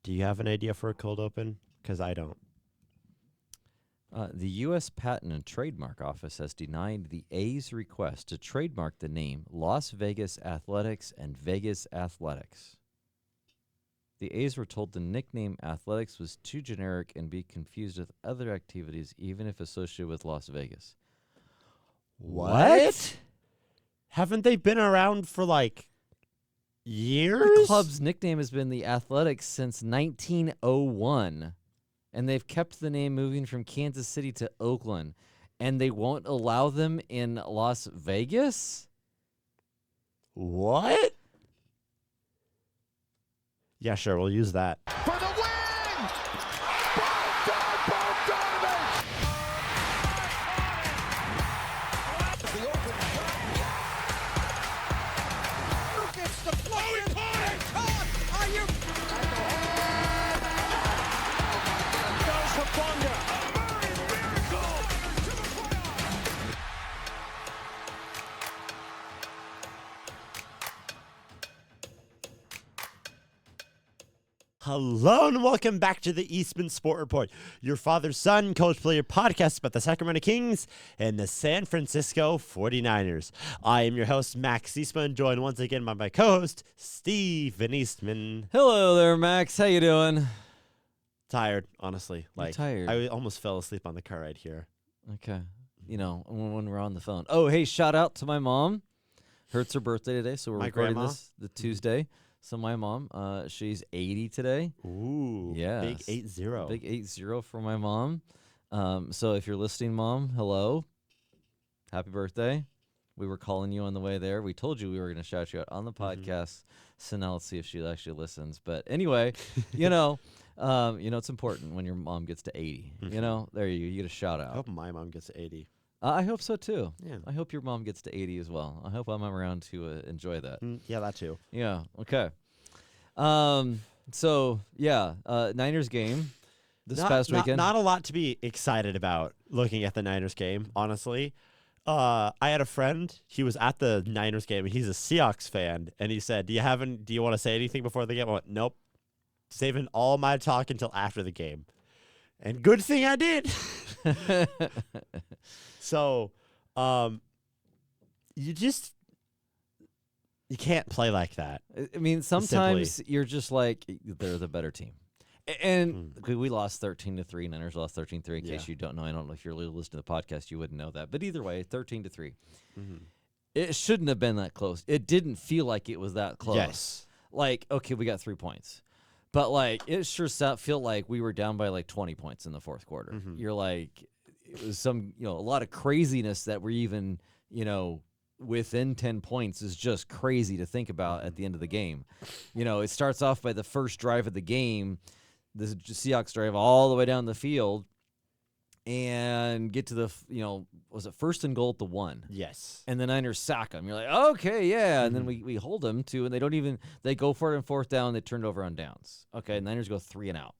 Do you have an idea for a cold open? Because I don't. The U.S. Patent and Trademark Office has denied the A's request to trademark the name Las Vegas Athletics and Vegas Athletics. The A's were told the nickname Athletics was too generic and be confused with other activities, even if associated with Las Vegas. What? Haven't they been around for like years? The club's nickname has been the Athletics since 1901, and they've kept the name moving from Kansas City to Oakland, and they won't allow them in Las Vegas? What? Yeah, sure, we'll use that. For the win! Who gets the play? Are you? Does Hufanga. A miracle to the playoffs. Hello and welcome back to the Eastman Sport Report, your father's son, coach player podcast about the Sacramento Kings and the San Francisco 49ers. I am your host, Max Eastman, joined once again by my co-host, Stephen Eastman. Hello there, Max. How you doing? Tired, honestly. You're tired. I almost fell asleep on the car ride here. Okay. You know, when we're on the phone. Oh, hey, shout out to my mom. It's her birthday today, so we're My recording grandma? this the Tuesday. So my mom, she's 80 today. Ooh, Yes. big 8-0. Big 8-0 for my mom. So if you're listening, Mom, hello. Happy birthday. We were calling you on the way there. We told you we were going to shout you out on the podcast. So now let's see if she actually listens. But anyway, you know, it's important when your mom gets to 80. You know, there you get a shout I out. hope my mom gets to 80. I hope so too. Yeah. I hope your mom gets to 80 as well. I hope I'm around to enjoy that. Yeah, that too. Yeah. Okay. So yeah, Niners game this past weekend. Not a lot to be excited about looking at the Niners game, honestly. I had a friend, he was at the Niners game, and he's a Seahawks fan, and he said, do you want to say anything before the game? I went, nope. Saving all my talk until after the game. And good thing I did. So, you can't play like that. I mean, sometimes you're just like, they're the better team. And we lost 13-3. Niners lost 13-3. In case you don't know, I don't know if you're listening to the podcast, you wouldn't know that. But either way, 13-3. It shouldn't have been that close. It didn't feel like it was that close. Yes. Like, okay, we got 3 points. But, like, it sure felt like we were down by, like, 20 points in the fourth quarter. You're like, it was a lot of craziness that we're even, within 10 points is just crazy to think about at the end of the game. It starts off by the first drive of the game, the Seahawks drive all the way down the field and get to the, was it first and goal at the 1? Yes. And the Niners sack them. You're like, okay, yeah. And then we hold them to, and they go for it on fourth down. They turn it over on downs. Okay, Niners go 3 and out.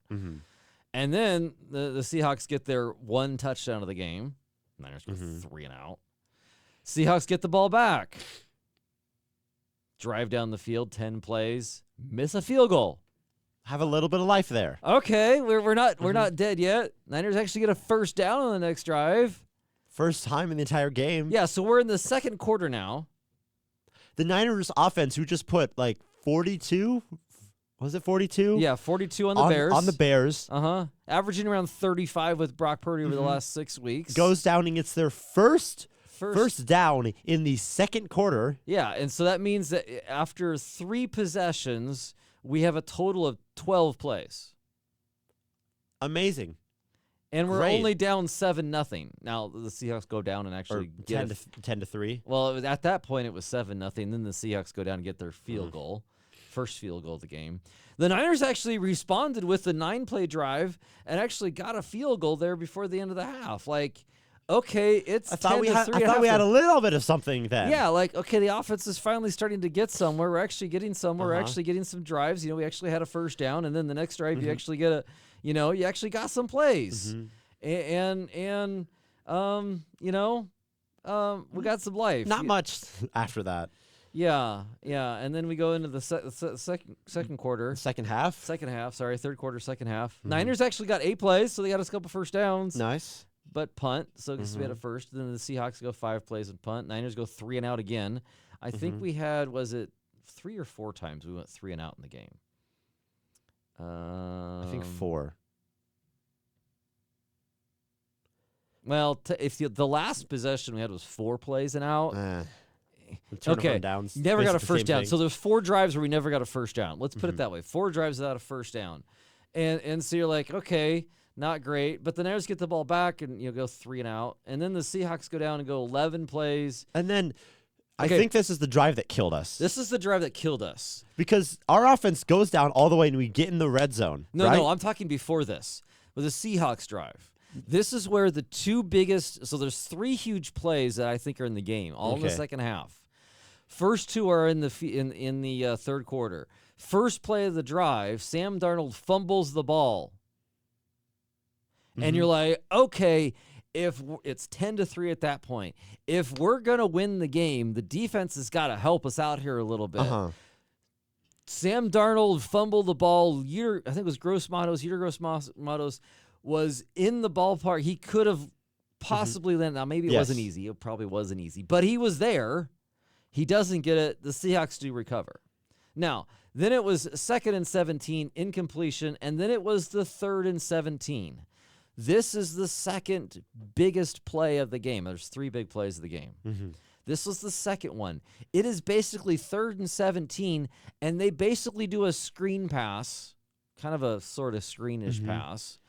And then the Seahawks get their 1 touchdown of the game. Niners go 3 and out. Seahawks get the ball back. Drive down the field, 10 plays, miss a field goal. Have a little bit of life there. Okay, we're not dead yet. Niners actually get a first down on the next drive. First time in the entire game. Yeah, so we're in the second quarter now. The Niners offense, who just put like 42, was it 42? Yeah, 42 on the Bears. On the Bears. Averaging around 35 with Brock Purdy over the last 6 weeks. Goes down and gets their first down in the second quarter. Yeah, and so that means that after 3 possessions, we have a total of 12 plays. Amazing. And we're Great. only down 7-0. Now the Seahawks go down and actually get 10-3. Well, at that point it was 7-0. Then the Seahawks go down and get their field goal, first field goal of the game. The Niners actually responded with the 9-play drive and actually got a field goal there before the end of the half. Like, okay, it's 10-3. I thought we had a little bit of something then. Yeah, like, okay, the offense is finally starting to get somewhere. We're actually getting somewhere. We're actually getting some drives. We actually had a first down, and then the next drive you actually get you actually got some plays. And we got some life. Not much after that. Yeah, and then we go into the second quarter. Second half. Third quarter, second half. Niners actually got 8 plays, so they got us a couple first downs. Nice. But punt, so I guess we had a first. Then the Seahawks go 5 plays and punt. Niners go 3 and out again. I think we had, was it 3 or 4 times we went 3 and out in the game? I think 4. Well, if the last possession we had was 4 plays and out. Okay. Downs, never got a the first same down. thing. So there's 4 drives where we never got a first down. Let's put it that way. 4 drives without a first down. And so you're like, okay, not great. But the Niners get the ball back and go 3 and out. And then the Seahawks go down and go 11 plays. And then I think this is the drive that killed us. This is the drive that killed us. Because our offense goes down all the way and we get in the red zone. No, right? no, I'm talking before this. With the Seahawks drive. This is where the 2 biggest, so there's 3 huge plays that I think are in the game, all in the second half. First 2 are in the third quarter. First play of the drive, Sam Darnold fumbles the ball. And you're like, okay, if it's 10-3 at that point, if we're going to win the game, the defense has got to help us out here a little bit. Sam Darnold fumbled the ball. I think it was Gross Matos was in the ballpark. He could have possibly landed. Now, maybe it wasn't easy. It probably wasn't easy. But he was there. He doesn't get it. The Seahawks do recover. Now, then it was 2nd and 17, incompletion, and then it was the 3rd and 17. This is the second biggest play of the game. There's 3 big plays of the game. This was the second one. It is basically 3rd and 17, and they basically do a screen pass, kind of a sort of screenish pass,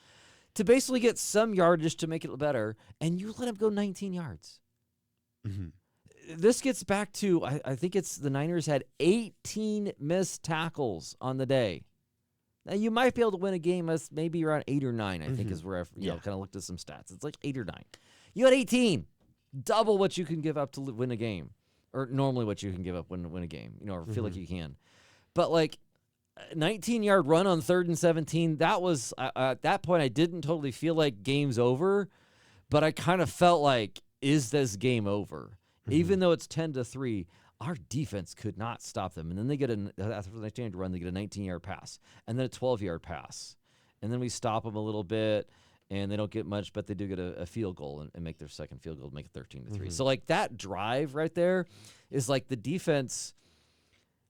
to basically get some yardage to make it better, and you let him go 19 yards. This gets back to, I think it's the Niners had 18 missed tackles on the day. Now, you might be able to win a game as maybe around 8 or 9, I think is where I kind of looked at some stats. It's like 8 or 9. You had 18. Double what you can give up to win a game, or normally what you can give up when win a game, or feel like you can. But like 19-yard run on 3rd and 17, that was at that point I didn't totally feel like game's over, but I kind of felt like, is this game over? Even though it's 10-3, our defense could not stop them. And then they get after the 19-yard run, they get a 19-yard pass, and then a 12-yard pass, and then we stop them a little bit. And they don't get much, but they do get a field goal and make their second field goal to make it 13-3. So, like, that drive right there is like the defense.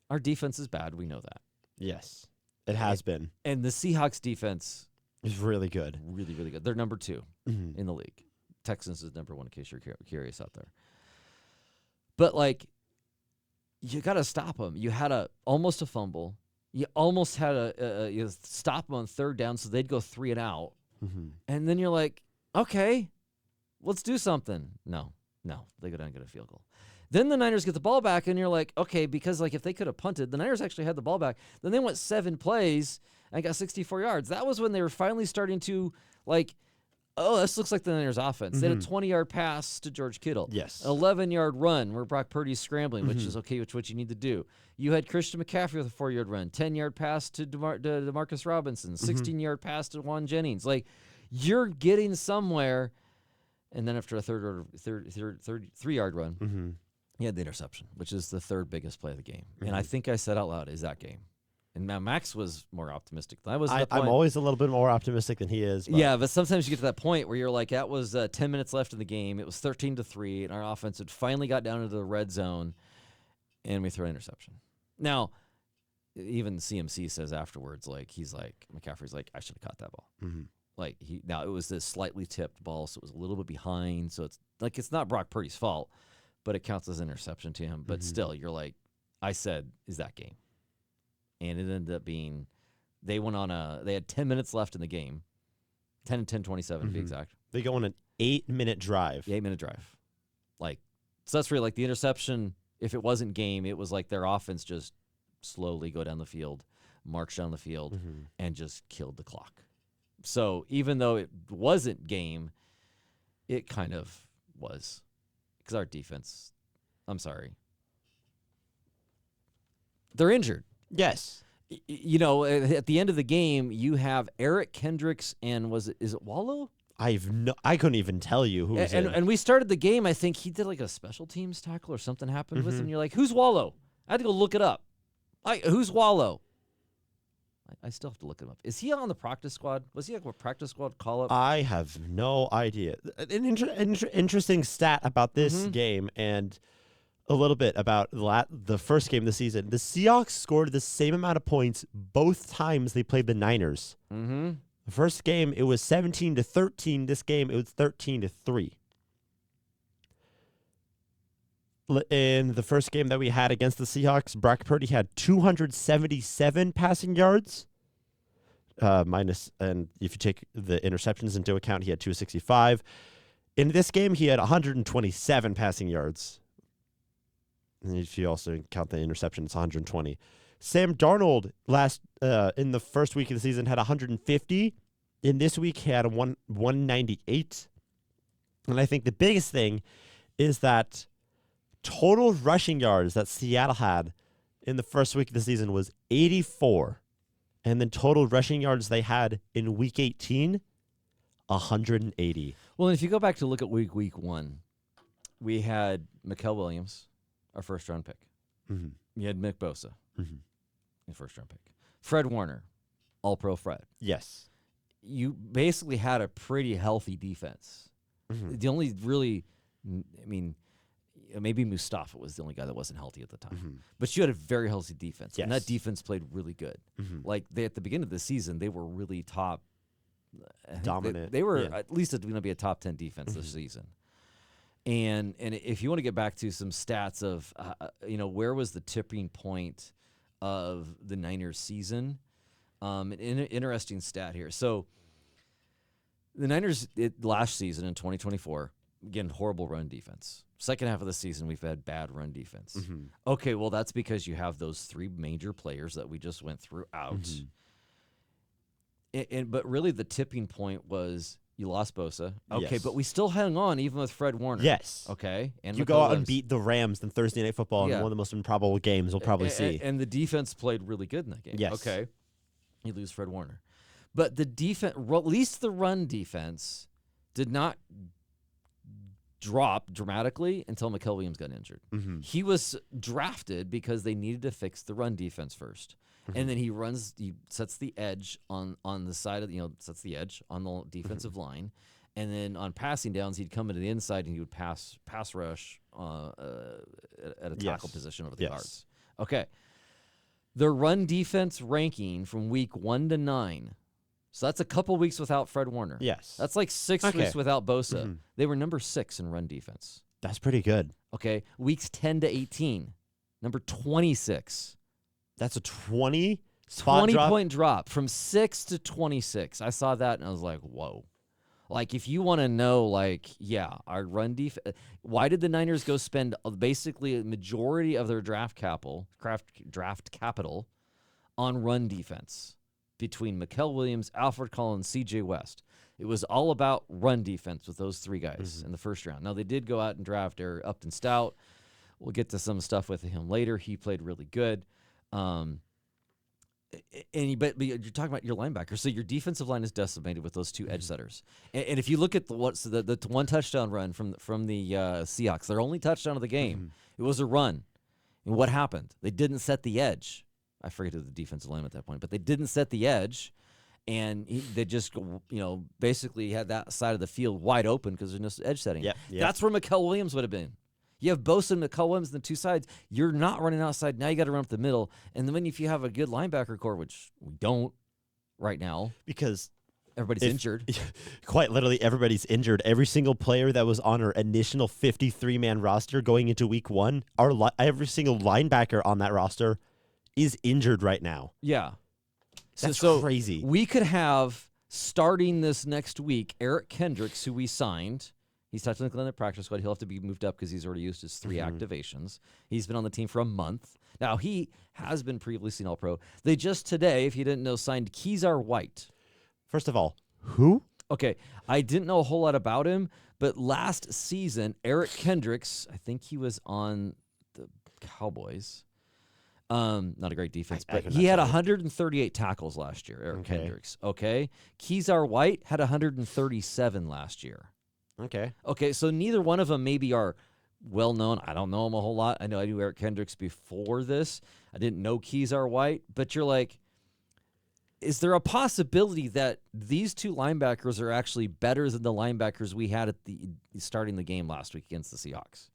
Our defense is bad. We know that. Yes, it has been. And the Seahawks defense is really good. Really, really good. They're number 2 in the league. Texans is number 1 in case you're curious out there. But, like, you got to stop them. You had almost a fumble. You almost had you stop them on 3rd down so they'd go 3 and out. And then you're like, okay, let's do something. No, they go down and get a field goal. Then the Niners get the ball back, and you're like, okay, because like if they could have punted, the Niners actually had the ball back. Then they went 7 plays and got 64 yards. That was when they were finally starting to like, oh, this looks like the Niners offense. They had a 20-yard pass to George Kittle. Yes. 11-yard run where Brock Purdy's scrambling, which is okay, which is what you need to do. You had Christian McCaffrey with a 4-yard run, 10-yard pass to DeMarcus Robinson, 16-yard pass to Juan Jennings. Like, you're getting somewhere. And then after a 3-yard run, he had the interception, which is the 3rd biggest play of the game. And I think I said out loud, is that game? And now Max was more optimistic than I was. I'm always a little bit more optimistic than he is. But. Yeah, but sometimes you get to that point where you're like, that was 10 minutes left in the game. It was 13-3, and our offense had finally got down into the red zone, and we throw an interception. Now, even CMC says afterwards, like McCaffrey's like, I should have caught that ball. Like now it was this slightly tipped ball, so it was a little bit behind. So it's like it's not Brock Purdy's fault, but it counts as an interception to him. But still, you're like, I said, is that game? And it ended up being, they had 10 minutes left in the game. 10 and 10-27 to be exact. They go on an 8-minute drive. 8-minute drive. Like, so that's really like the interception, if it wasn't game, it was like their offense just slowly go down the field, march down the field, and just killed the clock. So even though it wasn't game, it kind of was. Because our defense, I'm sorry, they're injured. Yes. You know, at the end of the game, you have Eric Kendricks and is it Wallow? I couldn't even tell you who was in. And we started the game. I think he did like a special teams tackle or something happened with him. You're like, who's Wallow? I had to go look it up. Who's Wallow? I still have to look him up. Is he on the practice squad? Was he like a practice squad call-up? I have no idea. An interesting stat about this game and a little bit about the first game of the season. The Seahawks scored the same amount of points both times they played the Niners. Mm-hmm. The first game, it was 17-13. This game, it was 13-3. In the first game that we had against the Seahawks, Brock Purdy had 277 passing yards. And if you take the interceptions into account, he had 265. In this game, he had 127 passing yards. And if you also count the interception, it's 120. Sam Darnold in the first week of the season had 150. In this week, he had 198. And I think the biggest thing is that total rushing yards that Seattle had in the first week of the season was 84. And then total rushing yards they had in week 18, 180. Well, and if you go back to look at week 1, we had Mikael Williams, our first-round pick. Mm-hmm. You had Nick Bosa, Mm-hmm. first-round pick. Fred Warner, all-pro Fred. Yes. You basically had a pretty healthy defense. Mm-hmm. The only really, maybe Mustafa was the only guy that wasn't healthy at the time. Mm-hmm. But you had a very healthy defense, and Yes. that defense played really good. Mm-hmm. Like at the beginning of the season, they were really top. I think Dominant, They were yeah. at least going to be a top 10 defense this season. And if you want to get back to some stats of where was the tipping point of the Niners season, an interesting stat here. So the Niners last season in 2024, again, horrible run defense. Second half of the season, we've had bad run defense. Mm-hmm. Okay, well, that's because you have those three major players that we just went through out. But really, the tipping point was you lost Bosa. Okay, Yes. but we still hung on even with Fred Warner. Yes. Okay, and You Mikael go out and Williams. beat the Rams in Thursday Night Football in Yeah. one of the most improbable games we'll probably see. And the defense played really good in that game. Yes. Okay, you lose Fred Warner, but the defense, at least the run defense, did not drop dramatically until Mikael Williams got injured. Mm-hmm. He was drafted because they needed to fix the run defense first. And then he sets the edge on the side of sets the edge on the defensive line. And then on passing downs, he'd come into the inside and he would pass rush at a tackle position over the guards. Okay. The run defense ranking from week 1 to 9. So that's a couple weeks without Fred Warner. Yes. That's like 6 weeks without Bosa. They were number 6 in run defense. That's pretty good. Okay. Weeks 10 to 18, number 26. That's a 20 spot 20 drop. point drop from 6 to 26. I saw that and I was like, whoa. Like, if you want to know, our run defense, why did the Niners go spend basically a majority of their draft capital on run defense between Mikael Williams, Alfred Collins, C.J. West? It was all about run defense with those three guys in the first round. Now, they did go out and draft Eric Upton Stout. We'll get to some stuff with him later. He played really good. But you're talking about your linebacker, so your defensive line is decimated with those two edge setters. And if you look at the one touchdown run from the Seahawks, their only touchdown of the game, it was a run. And what happened? They didn't set the edge. I forget who the defensive line at that point, but they didn't set the edge, and they just basically had that side of the field wide open because there's no edge setting. Yep. That's where Mikael Williams would have been. You have Bosa and Mikael Williams on the two sides. You're not running outside. Now you got to run up the middle. And then if you have a good linebacker core, which we don't right now, Because everybody's injured. quite literally everybody's injured. Every single player that was on our initial 53-man roster going into week 1, every single linebacker on that roster is injured right now. Yeah. That's so crazy. We could have, starting this next week, Eric Kendricks, who we signed. He's technically in the practice squad. He'll have to be moved up because he's already used his 3 activations. He's been on the team for a month. Now, he has been previously an All-Pro. They just today, if you didn't know, signed Kezar White. First of all, who? Okay, I didn't know a whole lot about him, but last season, Eric Kendricks, I think he was on the Cowboys. Not a great defense, I but could he not had tell you. 138 tackles last year, Eric Okay. Kendricks. Okay. Kezar White had 137 last year. Okay. Okay, so neither one of them maybe are well known. I don't know him a whole lot. I know I knew Eric Kendricks before this. I didn't know Kezar White, but you're like, is there a possibility that these two linebackers are actually better than the linebackers we had at the starting the game last week against the Seahawks?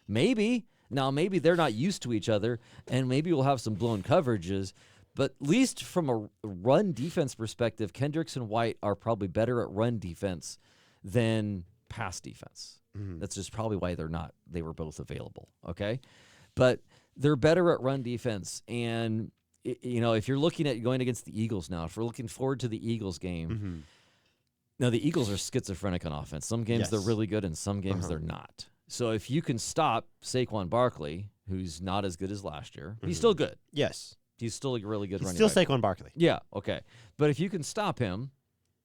Maybe. Now, maybe they're not used to each other, and maybe we'll have some blown coverages. But at least from a run defense perspective, Kendricks and White are probably better at run defense than pass defense. That's just probably why they were both available, okay? But they're better at run defense, and if you're looking at going against the Eagles now, if we're looking forward to the Eagles game, now the Eagles are schizophrenic on offense. Some games they're really good, and some games they're not. So if you can stop Saquon Barkley, who's not as good as last year, he's still good. Yes. He's still a really good He's running still back. Saquon Barkley. Yeah, okay. But if you can stop him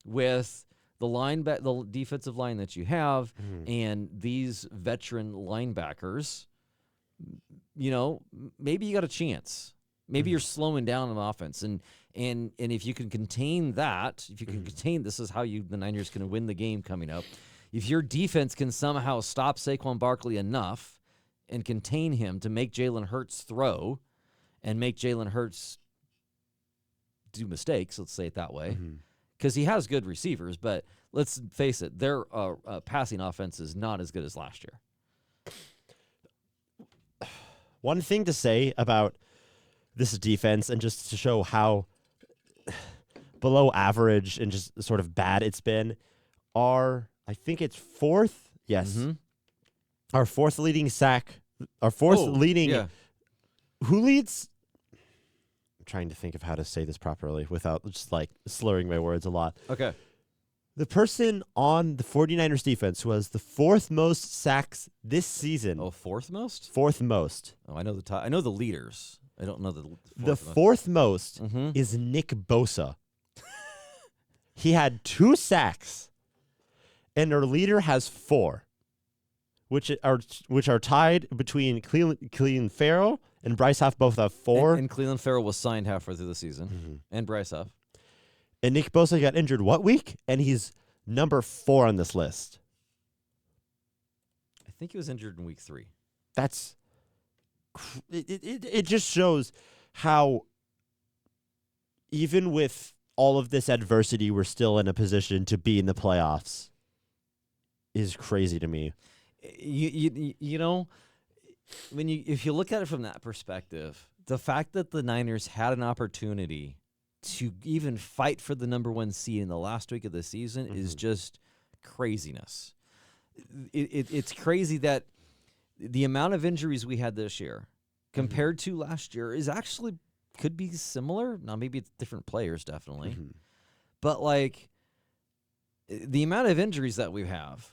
with the defensive line that you have and these veteran linebackers, maybe you got a chance. Maybe you're slowing down on offense, and if you can contain that, if you can contain, this is how the Niners can win the game coming up. If your defense can somehow stop Saquon Barkley enough and contain him to make Jalen Hurts throw and make Jalen Hurts do mistakes, let's say it that way, because he has good receivers, but let's face it, their passing offense is not as good as last year. One thing to say about this defense, and just to show how below average and just sort of bad it's been, I think it's fourth. Yes. Our fourth leading sack. Our fourth leading. Yeah. Who leads? I'm trying to think of how to say this properly without just like slurring my words a lot. Okay. The person on the 49ers defense who has the fourth most sacks this season. Oh, fourth most? Fourth most. Oh, I know the top. I know the leaders. I don't know the fourth The most. fourth most is Nick Bosa. He had 2 sacks, and our leader has 4, which are tied between Cleveland Farrell and Bryce Huff. Both have 4. And Cleveland Farrell was signed halfway through the season, and Bryce Huff. And Nick Bosa got injured what week? And he's number 4 on this list. I think he was injured in week 3. That's it just shows how even with all of this adversity, we're still in a position to be in the playoffs. Is crazy to me. If you look at it from that perspective, the fact that the Niners had an opportunity to even fight for the number 1 seed in the last week of the season is just craziness. It's crazy that the amount of injuries we had this year compared to last year is actually could be similar. Now, maybe it's different players, definitely. But, like, the amount of injuries that we have,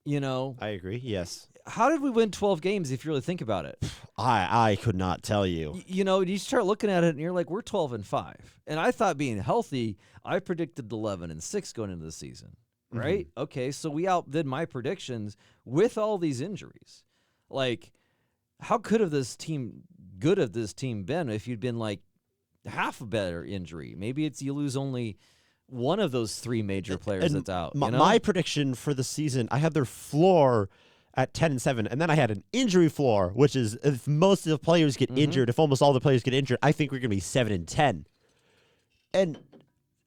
I agree, yes. how did we win 12 games if you really think about it? I could not tell you. You start looking at it and you're like, we're 12-5. And I thought being healthy, I predicted 11-6 going into the season, right? Okay, so we outdid my predictions with all these injuries. Like, how good have this team been if you'd been like half a better injury? Maybe it's you lose only one of those 3 major players that's out. My prediction for the season, I had their floor at 10-7, and then I had an injury floor, which is if most of the players get injured, if almost all the players get injured, I think we're going to be 7-10. And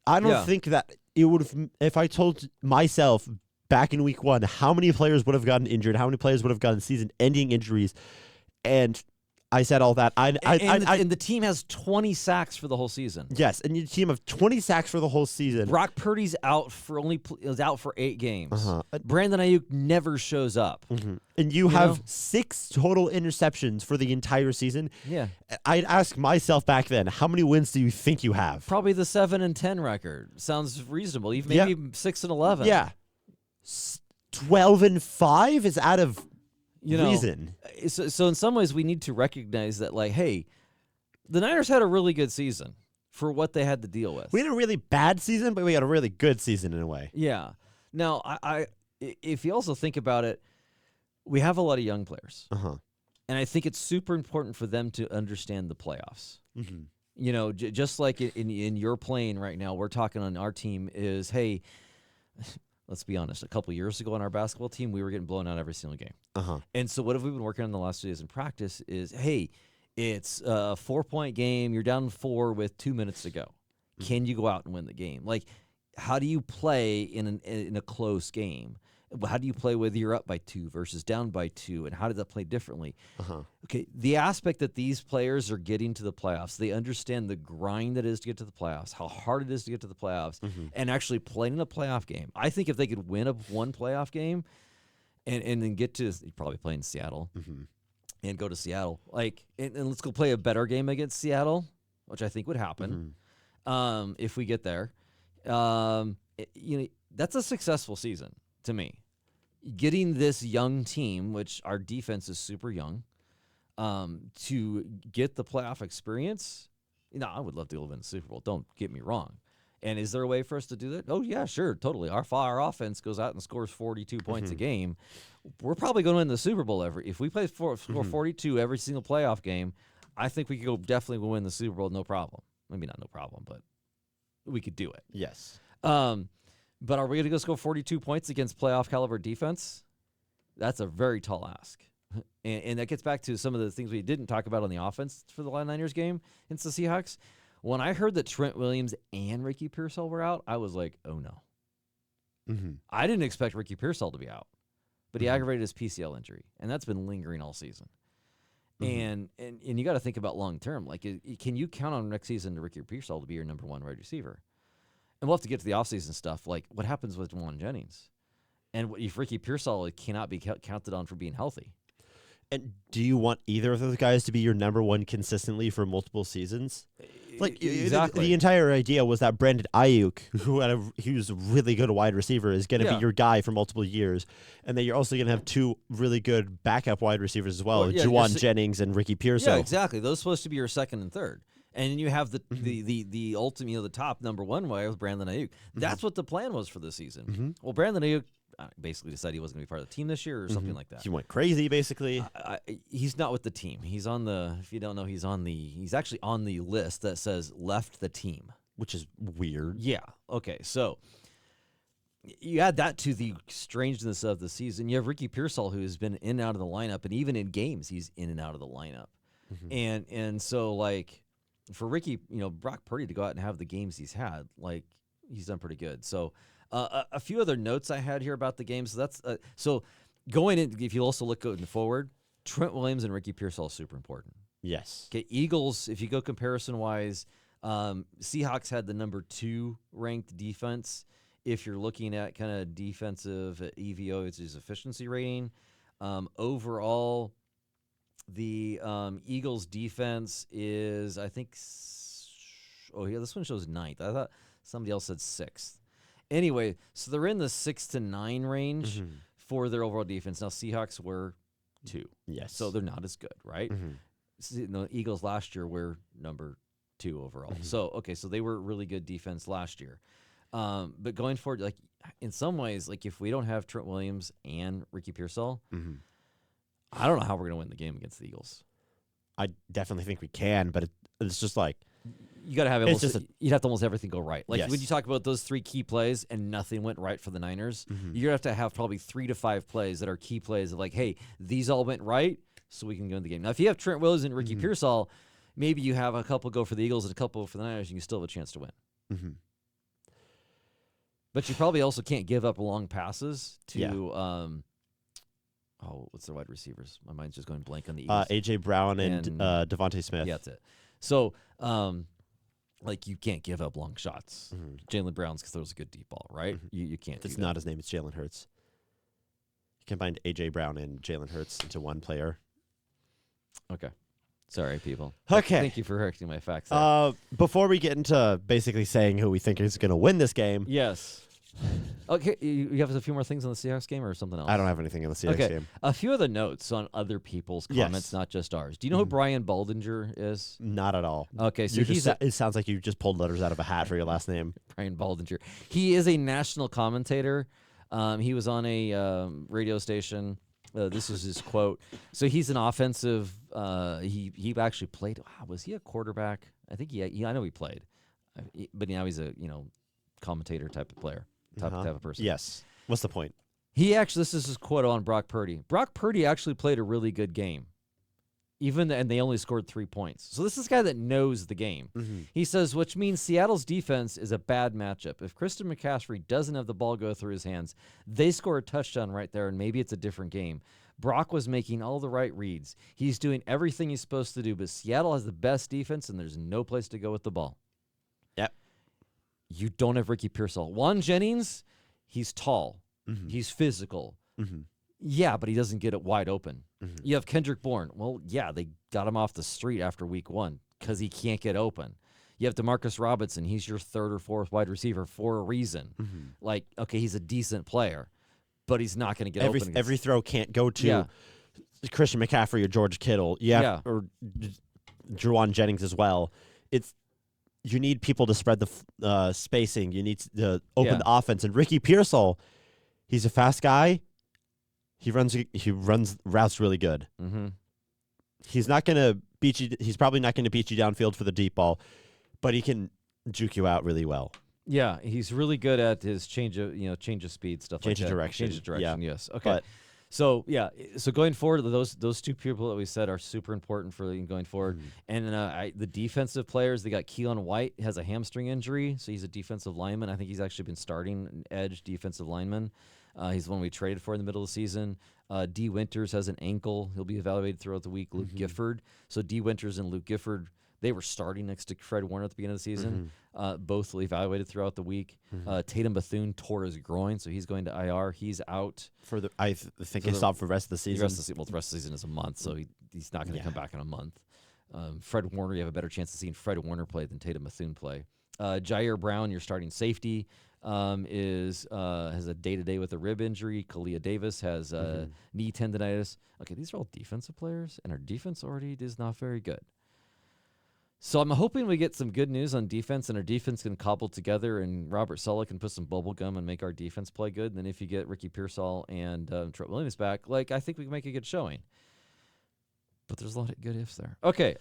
I don't think that it would have, if I told myself back in week 1 how many players would have gotten injured, how many players would have gotten season-ending injuries, and I said all that. And the team has 20 sacks for the whole season. Yes, and your team of 20 sacks for the whole season. Brock Purdy's out for 8 games. Brandon Ayuk never shows up. And you have 6 total interceptions for the entire season. Yeah. I'd ask myself back then, how many wins do you think you have? Probably the 7-10 record. Sounds reasonable. Even maybe 6-11. Yeah. 12-5 is out of reason. So in some ways, we need to recognize that, like, hey, the Niners had a really good season for what they had to deal with. We had a really bad season, but we had a really good season in a way. Yeah. Now, if you also think about it, we have a lot of young players. And I think it's super important for them to understand the playoffs. Mm-hmm. You know, just like in your playing right now, we're talking on our team is, hey, let's be honest. A couple years ago on our basketball team, we were getting blown out every single game. Uh-huh. And so what have we been working on the last 2 days in practice is, hey, it's a 4-point game. You're down 4 with 2 minutes to go. Can you go out and win the game? Like, how do you play in a close game? How do you play whether you're up by 2 versus down by 2, and how does that play differently? Uh-huh. Okay, the aspect that these players are getting to the playoffs, they understand the grind that it is to get to the playoffs, how hard it is to get to the playoffs, and actually playing in a playoff game. I think if they could win one playoff game and then get to probably play in Seattle and go to Seattle, like, and let's go play a better game against Seattle, which I think would happen if we get there. That's a successful season to me. Getting this young team, which our defense is super young, to get the playoff experience, I would love to go win the Super Bowl. Don't get me wrong. And is there a way for us to do that? Oh, yeah, sure, totally. Our offense goes out and scores 42 points a game. We're probably going to win the Super Bowl if we play score 42 every single playoff game. I think we could definitely win the Super Bowl, no problem. Maybe not no problem, but we could do it. Yes. But are we going to go score 42 points against playoff caliber defense? That's a very tall ask. And that gets back to some of the things we didn't talk about on the offense for the Niners game against the Seahawks. When I heard that Trent Williams and Ricky Pearsall were out, I was like, oh, no. I didn't expect Ricky Pearsall to be out, but he aggravated his PCL injury, and that's been lingering all season. And you got to think about long term. Like, can you count on next season to Ricky Pearsall to be your number 1 wide receiver? And we'll have to get to the offseason stuff, like what happens with Juwan Jennings, and if Ricky Pearsall cannot be counted on for being healthy. And do you want either of those guys to be your number 1 consistently for multiple seasons? Like, exactly. The entire idea was that Brandon Ayuk, he was a really good wide receiver, is going to be your guy for multiple years, and then you're also going to have 2 really good backup wide receivers as well, Juwan Jennings and Ricky Pearsall. Yeah, exactly. Those are supposed to be your second and third. And then you have the ultimate, the top number 1 wide with Brandon Ayuk. That's what the plan was for this season. Well, Brandon Ayuk basically decided he wasn't going to be part of the team this year or something like that. He went crazy, basically. He's not with the team. He's on the, if you don't know, he's actually on the list that says left the team. Which is weird. Yeah. Okay. So you add that to the strangeness of the season. You have Ricky Pearsall, who has been in and out of the lineup, and even in games, he's in and out of the lineup. And so, like, for Ricky, Brock Purdy to go out and have the games he's had, like, he's done pretty good. So a few other notes I had here about the game. So that's so going in. If you also look going forward, Trent Williams and Ricky Pearsall is super important. Yes. Okay. Eagles, if you go comparison wise, Seahawks had the number 2 ranked defense. If you're looking at kind of defensive EVO, it's his efficiency rating. Overall, the Eagles defense is, I think, this one shows 9th. I thought somebody else said 6th. Anyway, so they're in the 6 to 9 range for their overall defense. Now, Seahawks were 2. Yes. So they're not as good, right? The Eagles last year were number 2 overall. So they were really good defense last year. But going forward, like, in some ways, like, if we don't have Trent Williams and Ricky Pearsall, I don't know how we're going to win the game against the Eagles. I definitely think we can, but it's just like, you got to have you'd have to almost everything go right. Like, yes. when you talk about those 3 key plays and nothing went right for the Niners, you're going to have probably 3 to 5 plays that are key plays of like, hey, these all went right, so we can go in the game. Now, if you have Trent Williams and Ricky Pearsall, maybe you have a couple go for the Eagles and a couple for the Niners, and you still have a chance to win. But you probably also can't give up long passes to what's their wide receivers? My mind's just going blank on the Eagles. A.J. Brown and Devontae Smith. Yeah, that's it. So, like, you can't give up long shots. Jalen Brown's throws a good deep ball, right? You can't. It's not his name. It's Jalen Hurts. You combined A.J. Brown and Jalen Hurts into one player. Okay. Sorry, people. Okay. Thank you for correcting my facts there. Before we get into basically saying who we think is going to win this game. Yes. Okay, you have a few more things on the Seahawks game or something else? I don't have anything in the Seahawks game. A few other notes on other people's comments, not just ours. Do you know who Brian Baldinger is? Not at all. Okay, so it sounds like you just pulled letters out of a hat for your last name. Brian Baldinger. He is a national commentator. He was on a radio station This is his quote. So he's an offensive. He actually played. Was he a quarterback? I think I know he played, but now he's a commentator type of player, type of person. Yes. What's the point? This is his quote on Brock Purdy. Brock Purdy actually played a really good game. And they only scored 3 points. So this is a guy that knows the game. Mm-hmm. He says, which means Seattle's defense is a bad matchup. If Christian McCaffrey doesn't have the ball go through his hands, they score a touchdown right there, and maybe it's a different game. Brock was making all the right reads. He's doing everything he's supposed to do, but Seattle has the best defense, and there's no place to go with the ball. Yep. You don't have Ricky Pearsall. Juan Jennings, he's tall. Mm-hmm. He's physical. Mm-hmm. Yeah, but he doesn't get it wide open. Mm-hmm. You have Kendrick Bourne. Well, yeah, they got him off the street after week 1 because he can't get open. You have DeMarcus Robinson. He's your 3rd or 4th wide receiver for a reason. Mm-hmm. Okay, he's a decent player, but he's not going to get open. Every throw can't go to Christian McCaffrey or George Kittle. Or Juwan Jennings as well. You need people to spread the spacing. You need to open the offense. And Ricky Pearsall, he's a fast guy. He runs routes really good. Mm-hmm. He's not going to beat you. He's probably not going to beat you downfield for the deep ball, but he can juke you out really well. Yeah, he's really good at his change of speed stuff. Change like of that. direction. Change of direction. Yeah. Yes. Okay. So going forward, those 2 people that we said are super important for going forward. Mm-hmm. And the defensive players, they got Keelan White has a hamstring injury, so he's a defensive lineman. I think he's actually been starting an edge defensive lineman. He's the one we traded for in the middle of the season. D. Winters has an ankle. He'll be evaluated throughout the week. Luke Gifford. So D. Winters and Luke Gifford, they were starting next to Fred Warner at the beginning of the season. Both evaluated throughout the week. Tatum Bethune tore his groin, so he's going to IR. He's out. I think he's stopped for the rest of the season. The rest of the season is a month, so he's not going to come back in a month. Fred Warner, you have a better chance of seeing Fred Warner play than Tatum Bethune play. Jair Brown, your starting safety, has a day-to-day with a rib injury. Kalia Davis has knee tendonitis. Okay, these are all defensive players, and our defense already is not very good. So I'm hoping we get some good news on defense, and our defense can cobble together, and Robert Saleh can put some bubble gum and make our defense play good. And then if you get Ricky Pearsall and Trent Williams back, I think we can make a good showing. But there's a lot of good ifs there. Okay,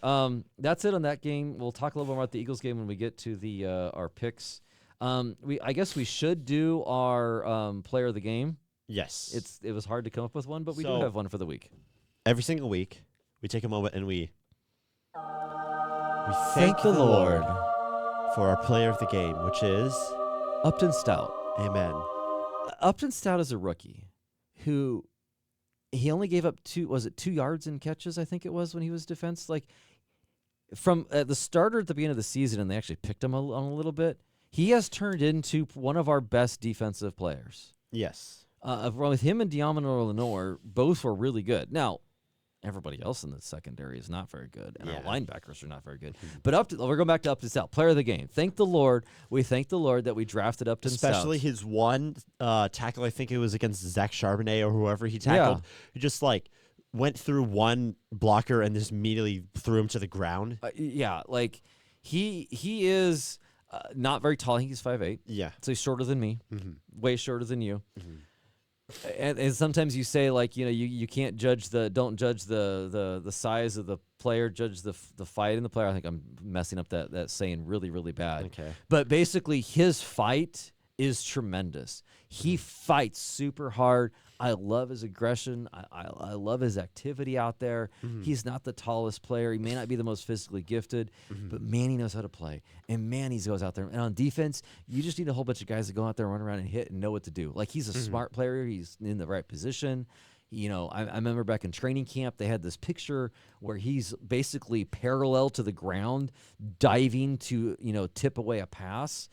that's it on that game. We'll talk a little bit more about the Eagles game when we get to the our picks. I guess we should do our player of the game. Yes. It was hard to come up with one, but we do have one for the week. Every single week, we take a moment and we thank the Lord for our player of the game, which is Upton Stout. Amen. Upton Stout is a rookie who he only gave up 2 yards in catches, I think it was, when he was defense. From the starter at the beginning of the season, and they actually picked him on a little bit, he has turned into one of our best defensive players. Yes. With him and Diamond Lenore, both were really good. Now, everybody else in the secondary is not very good, and our linebackers are not very good. But we're going back to Upton Stout, player of the game. Thank the Lord. We thank the Lord that we drafted Upton Stout. Especially his one tackle, I think it was against Zach Charbonnet or whoever he tackled. He just went through one blocker and just immediately threw him to the ground. He is not very tall. I think he's 5'8". Yeah. So he's shorter than me, way shorter than you. And sometimes you say you can't don't judge the size of the player, judge the fight in the player. I think I'm messing up that saying really, really bad. Okay. But basically his fight is tremendous. He fights super hard. I love his aggression. I love his activity out there. He's not the tallest player. He may not be the most physically gifted, but man, he knows how to play. And man, he goes out there. And on defense, you just need a whole bunch of guys that go out there, run around and hit and know what to do. He's a smart player. He's in the right position. I remember back in training camp, they had this picture where he's basically parallel to the ground, diving to, tip away a pass.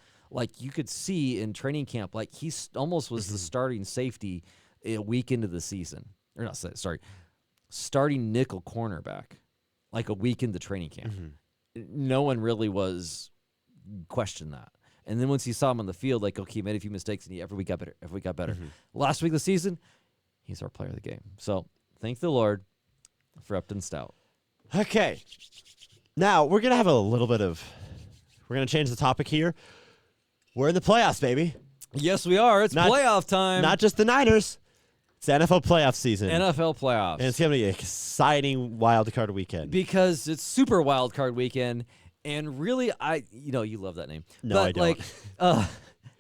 You could see in training camp, he almost was the starting safety a week into the season. Or not, sorry, starting nickel cornerback, a week into training camp. No one really was questioned that. And then once you saw him on the field, okay, he made a few mistakes, and every week got better. Last week of the season, he's our player of the game. So thank the Lord for Upton Stout. Okay. Now, we're going to have a little bit of... We're going to change the topic here. We're in the playoffs, baby. Yes, we are. It's playoff time. Not just the Niners. It's the NFL playoff season. NFL playoffs. And it's going to be an exciting wild card weekend. Because it's Super Wildcard Weekend, and really, you love that name. No, but I don't.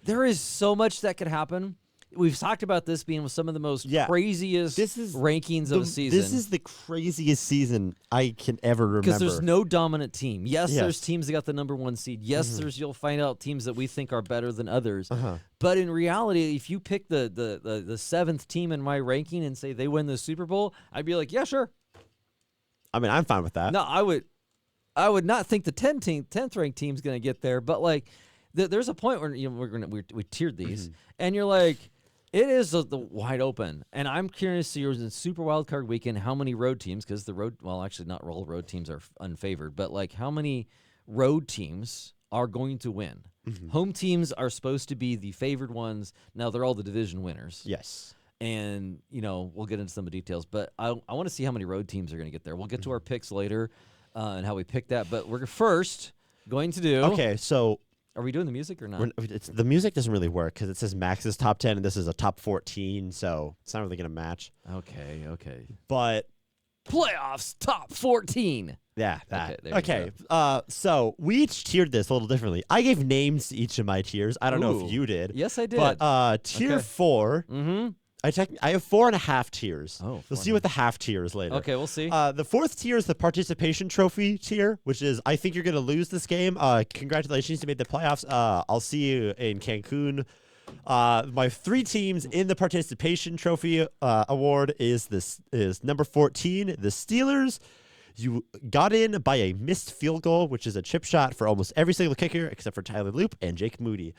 There is so much that could happen. We've talked about this being some of the most craziest rankings of a season. This is the craziest season I can ever remember. Because there's no dominant team. Yes, there's teams that got the number 1 seed. Yes, you'll find out teams that we think are better than others. But in reality, if you pick the 7th team in my ranking and say they win the Super Bowl, I'd be like, yeah, sure. I mean, I'm fine with that. No, I would not think the 10th ranked team's going to get there. But like, there's a point where we tiered these, and you're like, it is the wide open, and I'm curious to see in Super Wildcard Weekend how many road teams, because not all road teams are unfavored, but like how many road teams are going to win. Home teams are supposed to be the favored ones. Now they're all the division winners. Yes. And, we'll get into some of the details, but I want to see how many road teams are going to get there. We'll get to our picks later and how we pick that, but we're first going to do. Okay, so. Are we doing the music or not? The music doesn't really work because it says Max's top 10 and this is a top 14, so it's not really going to match. Okay. But playoffs top 14. Yeah, that. Okay. So we each tiered this a little differently. I gave names to each of my tiers. I don't know if you did. Yes, I did. But tier 4, I have 4.5 tiers. Oh, we'll see what the half tier is later. Okay, we'll see. The 4th tier is the participation trophy tier, which is I think you're going to lose this game. Congratulations, you made the playoffs. I'll see you in Cancun. My 3 teams in the participation trophy award is number 14, the Steelers. You got in by a missed field goal, which is a chip shot for almost every single kicker except for Tyler Loop and Jake Moody.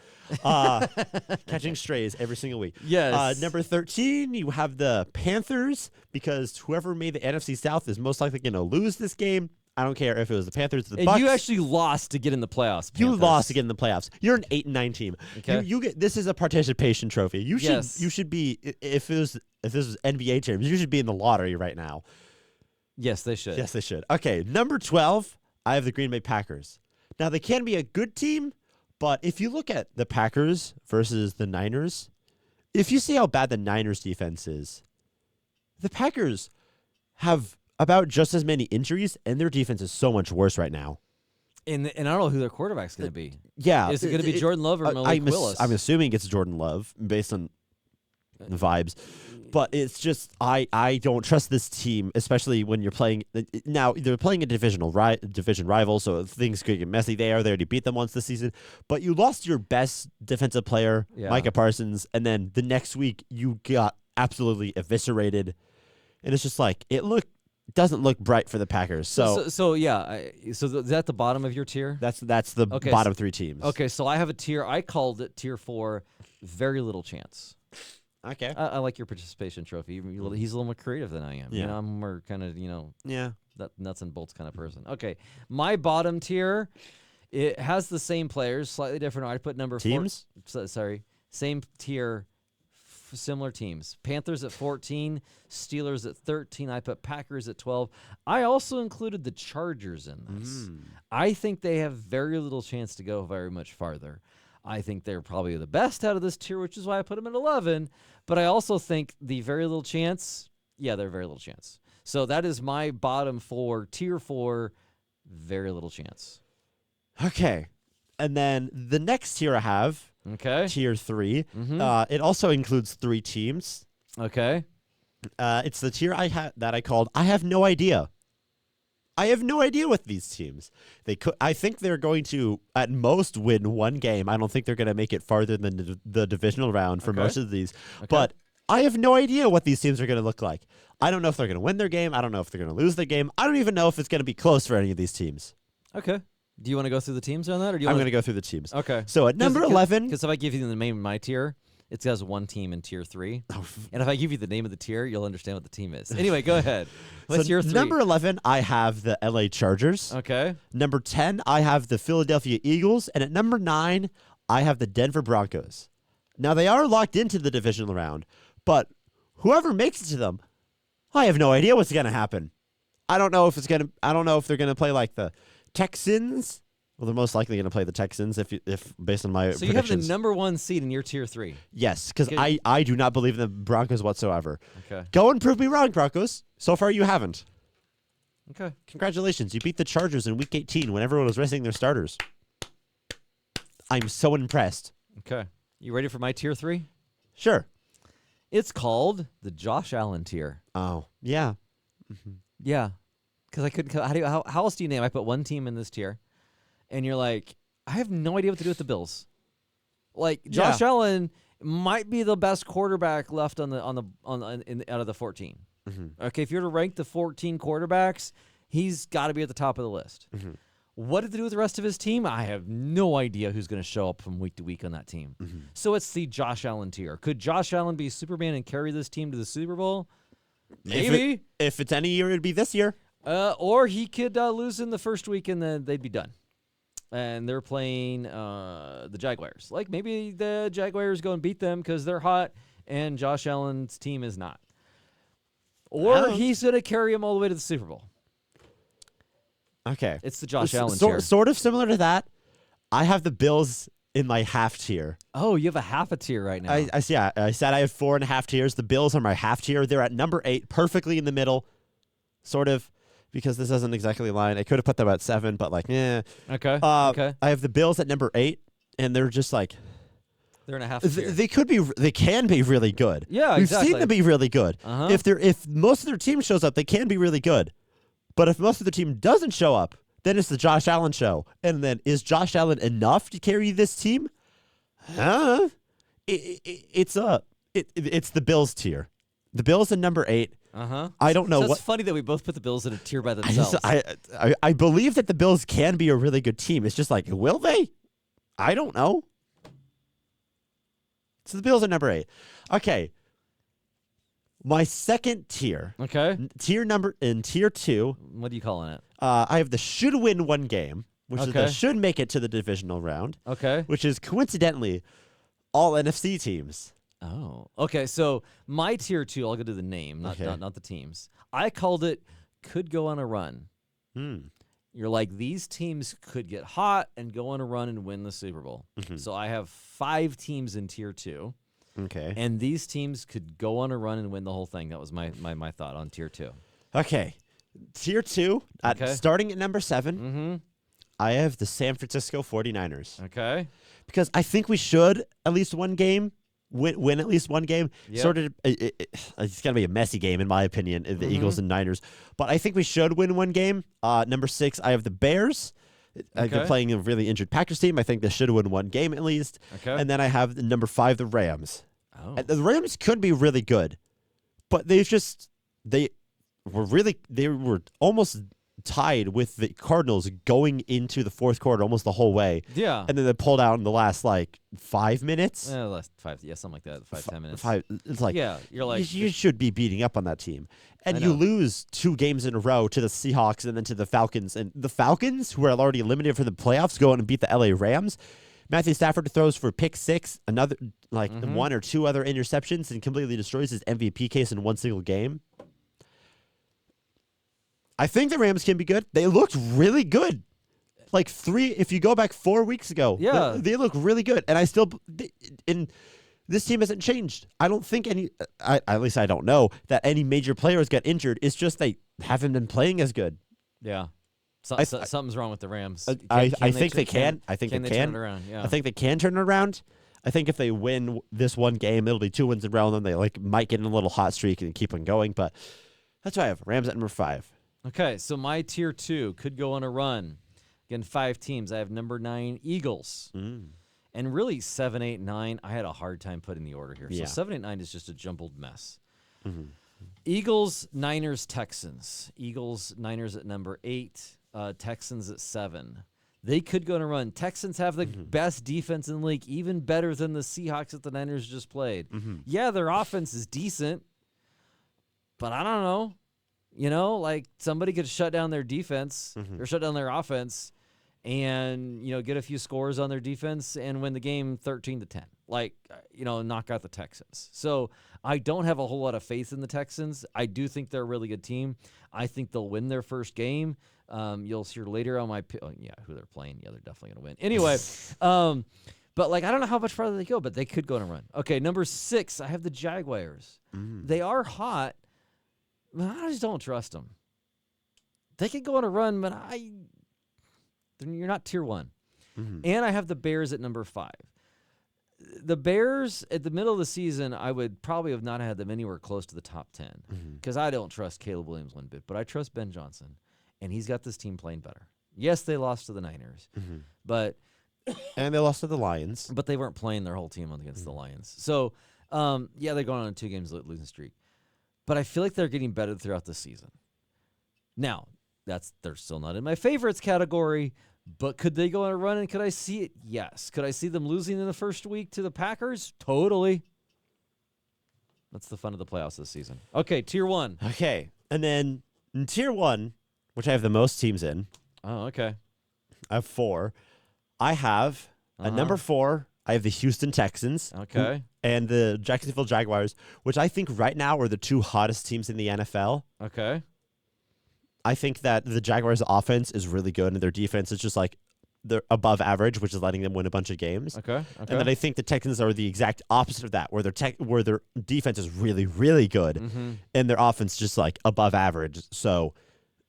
Catching strays every single week. Yes. Number 13, you have the Panthers, because whoever made the NFC South is most likely going to lose this game. I don't care if it was the Panthers or the Bucs. You actually lost to get in the playoffs. Panthers. You lost to get in the playoffs. You're an 8-9 team. Okay. You get this is a participation trophy. You should be if this was NBA terms, you should be in the lottery right now. Yes, they should. Yes, they should. Okay, number 12, I have the Green Bay Packers. Now, they can be a good team, but if you look at the Packers versus the Niners, if you see how bad the Niners defense is, the Packers have about just as many injuries, and their defense is so much worse right now. And I don't know who their quarterback's going to be. Yeah. Is it going to be Jordan Love or Malik Willis? I'm assuming it's Jordan Love based on the vibes. But it's just I don't trust this team, especially when you're playing. Now, they're playing a division rival, so things could get messy there. They already beat them once this season. But you lost your best defensive player, Micah Parsons, and then the next week you got absolutely eviscerated. And it's just like, doesn't look bright for the Packers. So is that the bottom of your tier? That's the bottom 3 teams. Okay, so I have a tier. I called it tier 4, very little chance. Okay. I like your participation trophy. He's a little more creative than I am. Yeah. I'm more kind of, that nuts and bolts kind of person. Okay. My bottom tier, it has the same players, slightly different. I put number teams? 4. Sorry. Same tier, similar teams. Panthers at 14, Steelers at 13. I put Packers at 12. I also included the Chargers in this. I think they have very little chance to go very much farther. I think they're probably the best out of this tier, which is why I put them at 11. But I also think the very little chance, they're very little chance. So that is my bottom 4, tier 4, very little chance. Okay. And then the next tier I have, tier 3, it also includes 3 teams. Okay. It's the tier that I called I have no idea. I have no idea with these teams. I think they're going to, at most, win 1 game. I don't think they're going to make it farther than the divisional round for most of these. Okay. But I have no idea what these teams are going to look like. I don't know if they're going to win their game. I don't know if they're going to lose their game. I don't even know if it's going to be close for any of these teams. Okay. Do you want to go through the teams on that? Or do you I'm going to go through the teams. Okay. So at number 11. Because if I give you the name of my tier, it has 1 team in tier 3. And if I give you the name of the tier, you'll understand what the team is. Anyway, go ahead. What's your 3? Number 11, I have the LA Chargers. Okay. Number 10, I have the Philadelphia Eagles. And at number 9, I have the Denver Broncos. Now, they are locked into the divisional round, but whoever makes it to them, I have no idea what's going to happen. I don't know if they're going to play like the Texans Well, they're most likely going to play the Texans if based on my So you have the predictions. number 1 seed in your tier 3. Yes, because Okay. I do not believe in the Broncos whatsoever. Okay. Go and prove me wrong, Broncos. So far, you haven't. Okay. Congratulations. You beat the Chargers in Week 18 when everyone was resting their starters. I'm so impressed. Okay. You ready for my tier 3? Sure. It's called the Josh Allen tier. Oh, yeah. Yeah. Because I couldn't. How else do you name? I put one team in this tier, and you're like, I have no idea what to do with the Bills. Like Josh Allen might be the best quarterback left out of the 14. Okay, if you're to rank the 14 quarterbacks, he's got to be at the top of the list. What to do with the rest of his team? I have no idea who's going to show up from week to week on that team. So it's the Josh Allen tier. Could Josh Allen be Superman and carry this team to the Super Bowl? Maybe. If it's any year, it'd be this year. Or he could lose in the first week and then they'd be done. And they're playing the Jaguars. Like maybe the Jaguars go and beat them because they're hot and Josh Allen's team is not. Or he's going to carry him all the way to the Super Bowl. Okay. It's the Josh Allen tier. Sort of similar to that. I have the Bills in my half tier. Oh, you have a half a tier right now. I said I have 4.5 tiers. The Bills are my half tier. They're at number 8, perfectly in the middle, sort of, because this doesn't exactly align. I could have put them at 7, but like, Okay. Okay. I have the Bills at number 8, and they're just like They're in a half a tier. they can be really good. Yeah, We've exactly. seen them be really good. Uh-huh. If most of their team shows up, they can be really good. But if most of the team doesn't show up, then it's the Josh Allen show. And then is Josh Allen enough to carry this team? It's the Bills tier. The Bills at number 8. Uh-huh. I don't know so what. It's funny that we both put the Bills in a tier by I, themselves. just, I believe that the Bills can be a really good team. It's just like, will they? I don't know. So the Bills are number 8. Okay. My second tier. Okay. Tier 2. What are you calling it? I have the should win one game, which is Okay. the should make it to the divisional round, Okay. which is coincidentally all NFC teams. Oh. Okay, so my tier 2, I'll go to the name, not the teams. I called it could go on a run. You're like, these teams could get hot and go on a run and win the Super Bowl. So I have 5 teams in tier 2. Okay. And these teams could go on a run and win the whole thing. That was my thought on tier 2. Okay. Tier 2, starting at number 7, I have the San Francisco 49ers. Okay. Because I think we should at least one game, win at least one game. Yep. Sort of, it's going to be a messy game, in my opinion, the Eagles and Niners. But I think we should win one game. Number 6, I have the Bears. They're playing a really injured Packers team. I think they should win one game at least. Okay. And then I have number 5, the Rams. Oh. And the Rams could be really good, but they were almost tied with the Cardinals going into the fourth quarter almost the whole way. Yeah. And then they pulled out in the last 5 minutes. Last 5, something like that, 10 minutes. It's like, Yeah, you're like you should be beating up on that team. And I you know. lose 2 games in a row to the Seahawks and then to the Falcons. And the Falcons, who are already eliminated from the playoffs, go out and beat the LA Rams. Matthew Stafford throws for pick 6, another 1 or 2 other interceptions, and completely destroys his MVP case in one single game. I think the Rams can be good. They looked really good. If you go back 4 weeks ago, Yeah. they look really good. And this team hasn't changed. I don't think at least I don't know that any major players got injured. It's just they haven't been playing as good. Yeah. Something's wrong with the Rams. I think they can. I think can they they can. turn it around? Yeah. I think they can turn it around. I think if they win this one game, it'll be 2 wins in a row, and then they might get in a little hot streak and keep on going. But that's why I have Rams at number 5. Okay, so my tier 2 could go on a run. Again, 5 teams. I have number 9, Eagles. And really, 7, 8, 9, I had a hard time putting the order here. Yeah. So 7, 8, 9 is just a jumbled mess. Eagles, Niners, Texans. Eagles, Niners at number 8. Texans at 7. They could go on a run. Texans have the best defense in the league, even better than the Seahawks that the Niners just played. Yeah, their offense is decent, but I don't know. Somebody could shut down their defense or shut down their offense and, get a few scores on their defense and win the game 13-10. Knock out the Texans. So I don't have a whole lot of faith in the Texans. I do think they're a really good team. I think they'll win their first game. You'll hear later on my who they're playing. Yeah, they're definitely going to win. Anyway, but like I don't know how much farther they go, but they could go on a run. Okay, number 6, I have the Jaguars. They are hot, but I just don't trust them. They could go on a run, but you're not tier 1. And I have the Bears at number 5. The Bears at the middle of the season, I would probably have not had them anywhere close to the top 10 because I don't trust Caleb Williams one bit, but I trust Ben Johnson, and he's got this team playing better. Yes, they lost to the Niners, but and they lost to the Lions. But they weren't playing their whole team against the Lions. So, they're going on a 2-game losing streak. But I feel like they're getting better throughout the season. Now, they're still not in my favorites category, but could they go on a run and could I see it? Yes. Could I see them losing in the first week to the Packers? Totally. That's the fun of the playoffs this season. Okay, tier 1. Okay, and then in tier 1, which I have the most teams in. Oh, okay. I have 4. I have at number 4, I have the Houston Texans. Okay. And the Jacksonville Jaguars, which I think right now are the 2 hottest teams in the NFL. Okay. I think that the Jaguars' offense is really good, and their defense is just like they're above average, which is letting them win a bunch of games. Okay. And then I think the Texans are the exact opposite of that, where their defense is really, really good, and their offense just like above average. So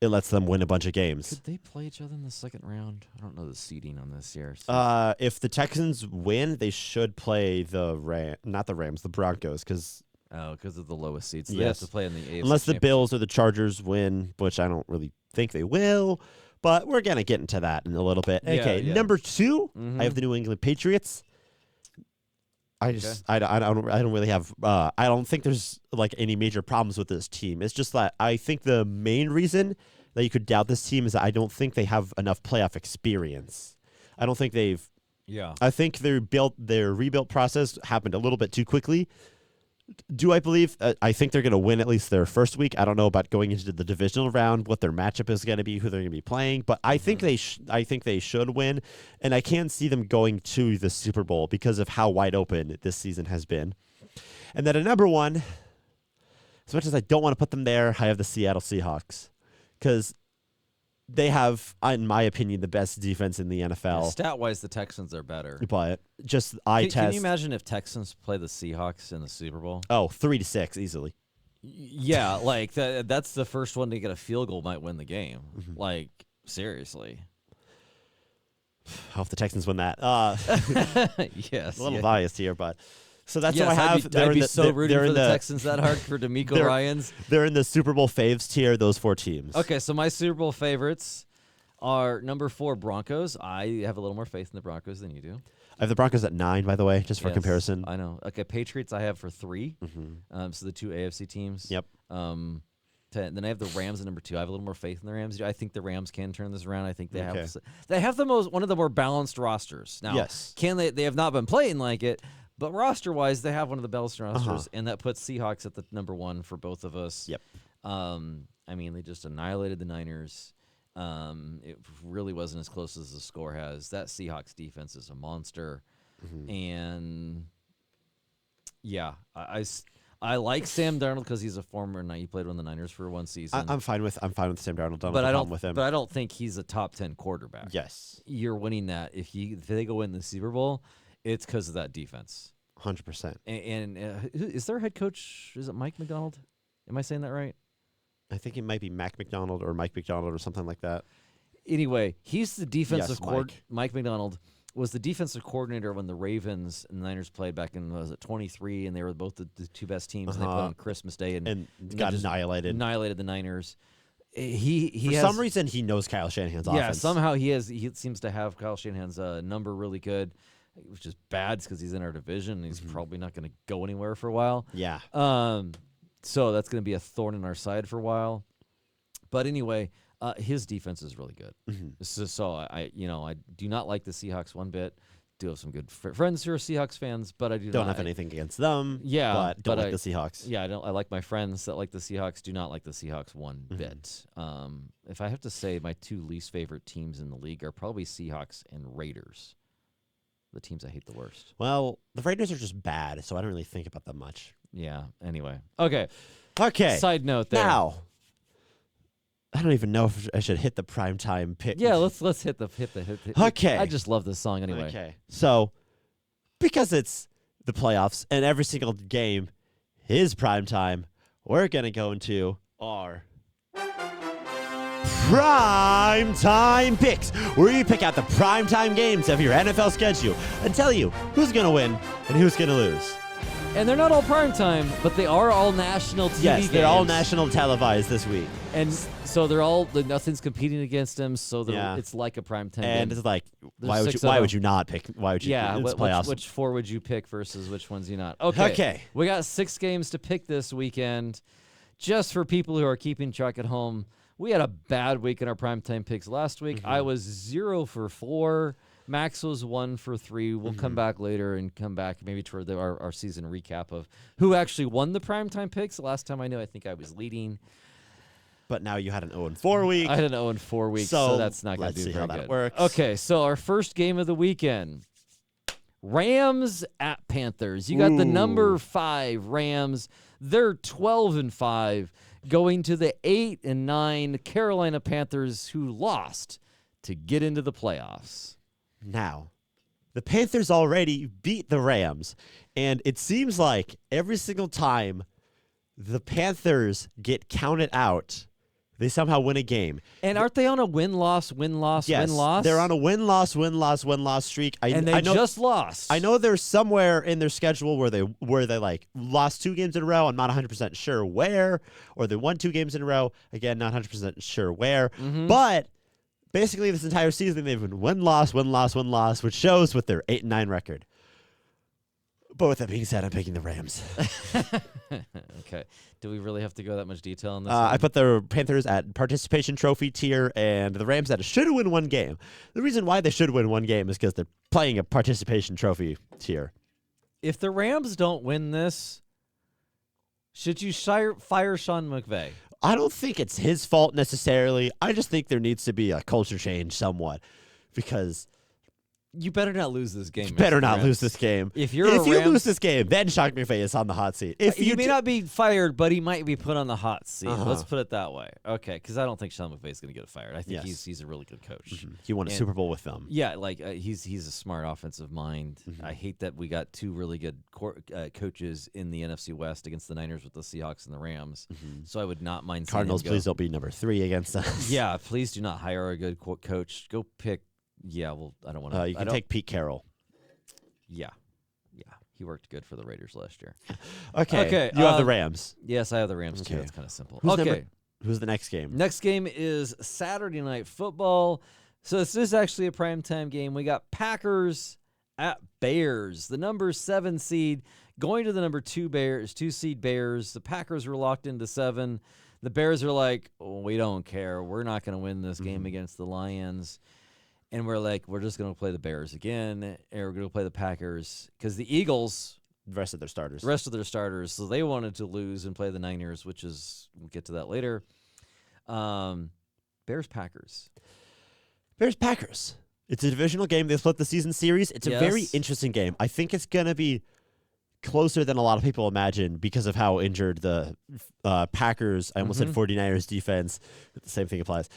it lets them win a bunch of games. Could they play each other in the second round? I don't know the seeding on this year. So. If the Texans win, they should play the Broncos, because. Oh, because of the lowest seeds. So yes. They have to play in the AFC unless the Bills or the Chargers win, which I don't really think they will. But we're going to get into that in a little bit. Okay, number 2, I have the New England Patriots. I don't really have I don't think there's like any major problems with this team. It's just that I think the main reason that you could doubt this team is that I don't think they have enough playoff experience. I don't think they've I think their rebuild process happened a little bit too quickly. Do I believe? I think they're going to win at least their first week. I don't know about going into the divisional round, what their matchup is going to be, who they're going to be playing, but I think they should win, and I can see them going to the Super Bowl because of how wide open this season has been. And then at number 1, as much as I don't want to put them there, I have the Seattle Seahawks because they have, in my opinion, the best defense in the NFL. Stat-wise, the Texans are better. But just eye test. Can you imagine if Texans play the Seahawks in the Super Bowl? Oh, 3-6 easily. Yeah, like that's the first one to get a field goal might win the game. Like, seriously. I hope the Texans win that. Yes. A little biased here, but... So that's yes, what I have. I'd be so rooting for the Texans that hard for DeMeco Ryans. They're in the Super Bowl faves tier, those 4 teams. Okay, so my Super Bowl favorites are number 4, Broncos. I have a little more faith in the Broncos than you do. I have the Broncos at 9, by the way, just for comparison. I know. Okay, Patriots I have for 3. So the 2 AFC teams. Yep. Then I have the Rams at number 2. I have a little more faith in the Rams. I think the Rams can turn this around. I think they have one of the more balanced rosters. Now, yes. They have not been playing like it. But roster-wise, they have one of the best rosters, and that puts Seahawks at the number 1 for both of us. Yep. I mean, they just annihilated the Niners. It really wasn't as close as the score has. That Seahawks defense is a monster. And, yeah, I like Sam Darnold because he's a former He played on the Niners for 1 season. I'm fine with Sam Darnold. But I don't think he's a top 10 quarterback. Yes. You're winning that. If they go win the Super Bowl, it's because of that defense. 100%. And is their head coach, is it Mike McDonald? Am I saying that right? I think it might be Mac McDonald or Mike McDonald or something like that. Anyway, he's the defensive Mike. Mike McDonald was the defensive coordinator when the Ravens and the Niners played back in, was it 23, and they were both the 2 best teams, and they played on Christmas Day and got annihilated. Annihilated the Niners. For some reason, he knows Kyle Shanahan's offense. Yeah, somehow he seems to have Kyle Shanahan's number really good. Which is bad because he's in our division and he's probably not going to go anywhere for a while. Yeah. So that's going to be a thorn in our side for a while. But anyway, his defense is really good. So I do not like the Seahawks one bit. Do have some good friends who are Seahawks fans, but I don't have anything against them. Yeah, but don't like the Seahawks. Yeah, I like my friends that like the Seahawks. Do not like the Seahawks one bit. If I have to say, my 2 least favorite teams in the league are probably Seahawks and Raiders. The teams I hate the worst. Well, the Raiders are just bad, so I don't really think about them much. Yeah, anyway. Okay. Okay. Side note there. Now, I don't even know if I should hit the primetime pick. Yeah, let's hit the. Okay. I just love this song anyway. Okay. So, because it's the playoffs and every single game is primetime, we're going to go into our Primetime Picks, where you pick out the primetime games of your NFL schedule and tell you who's going to win and who's going to lose. And they're not all primetime, but they are all national TV Yes, games. they're all national televised this week. And so they're all, nothing's competing against them, so it's like a primetime game. And it's like, There's why would you not pick? Why would you? Yeah, it's playoffs. which four would you pick versus which ones you not? Okay. We got 6 games to pick this weekend. Just for people who are keeping track at home, we had a bad week in our primetime picks last week. I was 0 for 4. Max was 1 for 3. We'll come back later and come back maybe toward our season recap of who actually won the primetime picks. The last time I knew, I think I was leading. But now you had an 0-4 week. I had an 0-4 week, so that's not going to do very good. Let's see how that works. Okay, so our first game of the weekend, Rams at Panthers. You got the number 5 Rams. They're 12-5, going to the 8-9 Carolina Panthers, who lost to get into the playoffs. Now, the Panthers already beat the Rams, and it seems like every single time the Panthers get counted out, they somehow win a game. And aren't they on a win-loss, win-loss, Yes, win-loss? they're on a win-loss streak. And they just lost. I know there's somewhere in their schedule where they like lost 2 games in a row. I'm not 100% sure where, or they won 2 games in a row. Again, not 100% sure where. But basically, this entire season, they've been win-loss, which shows with their 8-9 record. But with that being said, I'm picking the Rams. Okay. Do we really have to go that much detail on this? I put the Panthers at participation trophy tier and the Rams at should win 1 game. The reason why they should win 1 game is because they're playing a participation trophy tier. If the Rams don't win this, should you fire Sean McVay? I don't think it's his fault necessarily. I just think there needs to be a culture change somewhat because you better not lose this game. You better not lose this game. If you lose this game, then Sean McVay is on the hot seat. If he may not be fired, but he might be put on the hot seat. Let's put it that way. Okay, because I don't think Sean McVay is going to get fired. I think he's a really good coach. He won a Super Bowl with them. Yeah, like he's a smart offensive mind. I hate that we got 2 really good coaches in the NFC West against the Niners with the Seahawks and the Rams. So I would not mind. Cardinals, please don't be number 3 against us. Yeah, please do not hire a good coach. Go pick. Yeah, well, I don't want to. You can take Pete Carroll. Yeah. He worked good for the Raiders last year. Okay. You have the Rams. Yes, I have the Rams too. That's kind of simple. Who's the next game? Next game is Saturday Night Football. So this is actually a primetime game. We got Packers at Bears. The number 7 seed going to the number 2 seed Bears. The Packers were locked into 7. The Bears are like, we don't care. We're not going to win this game against the Lions. And we're like, we're just going to play the Bears again, and we're going to play the Packers because the Eagles, the rest of their starters, so they wanted to lose and play the Niners, which is, we'll get to that later. Bears-Packers. Bears-Packers. It's a divisional game. They split the season series. It's a very interesting game. I think it's going to be closer than a lot of people imagine because of how injured the Packers, I almost said 49ers defense, the same thing applies,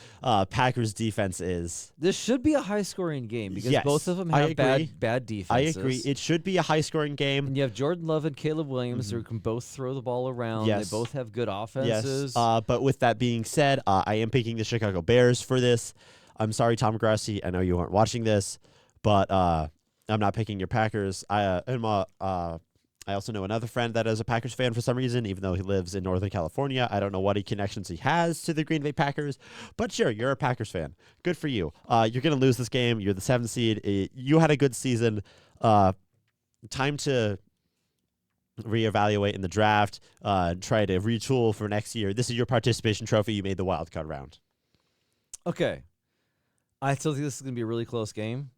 Packers defense is. This should be a high-scoring game because both of them have bad defenses. I agree. It should be a high-scoring game. And you have Jordan Love and Caleb Williams who can both throw the ball around. They both have good offenses. But with that being said, I am picking the Chicago Bears for this. I'm sorry, Tom Grassi. I know you aren't watching this, but I'm not picking your Packers. I also know another friend that is a Packers fan for some reason, even though he lives in Northern California. I don't know what connections he has to the Green Bay Packers, but sure, you're a Packers fan. Good for you. You're going to lose this game. You're the 7th seed. You had a good season. Time to reevaluate in the draft, try to retool for next year. This is your participation trophy. You made the wild card round. Okay. I still think this is going to be a really close game.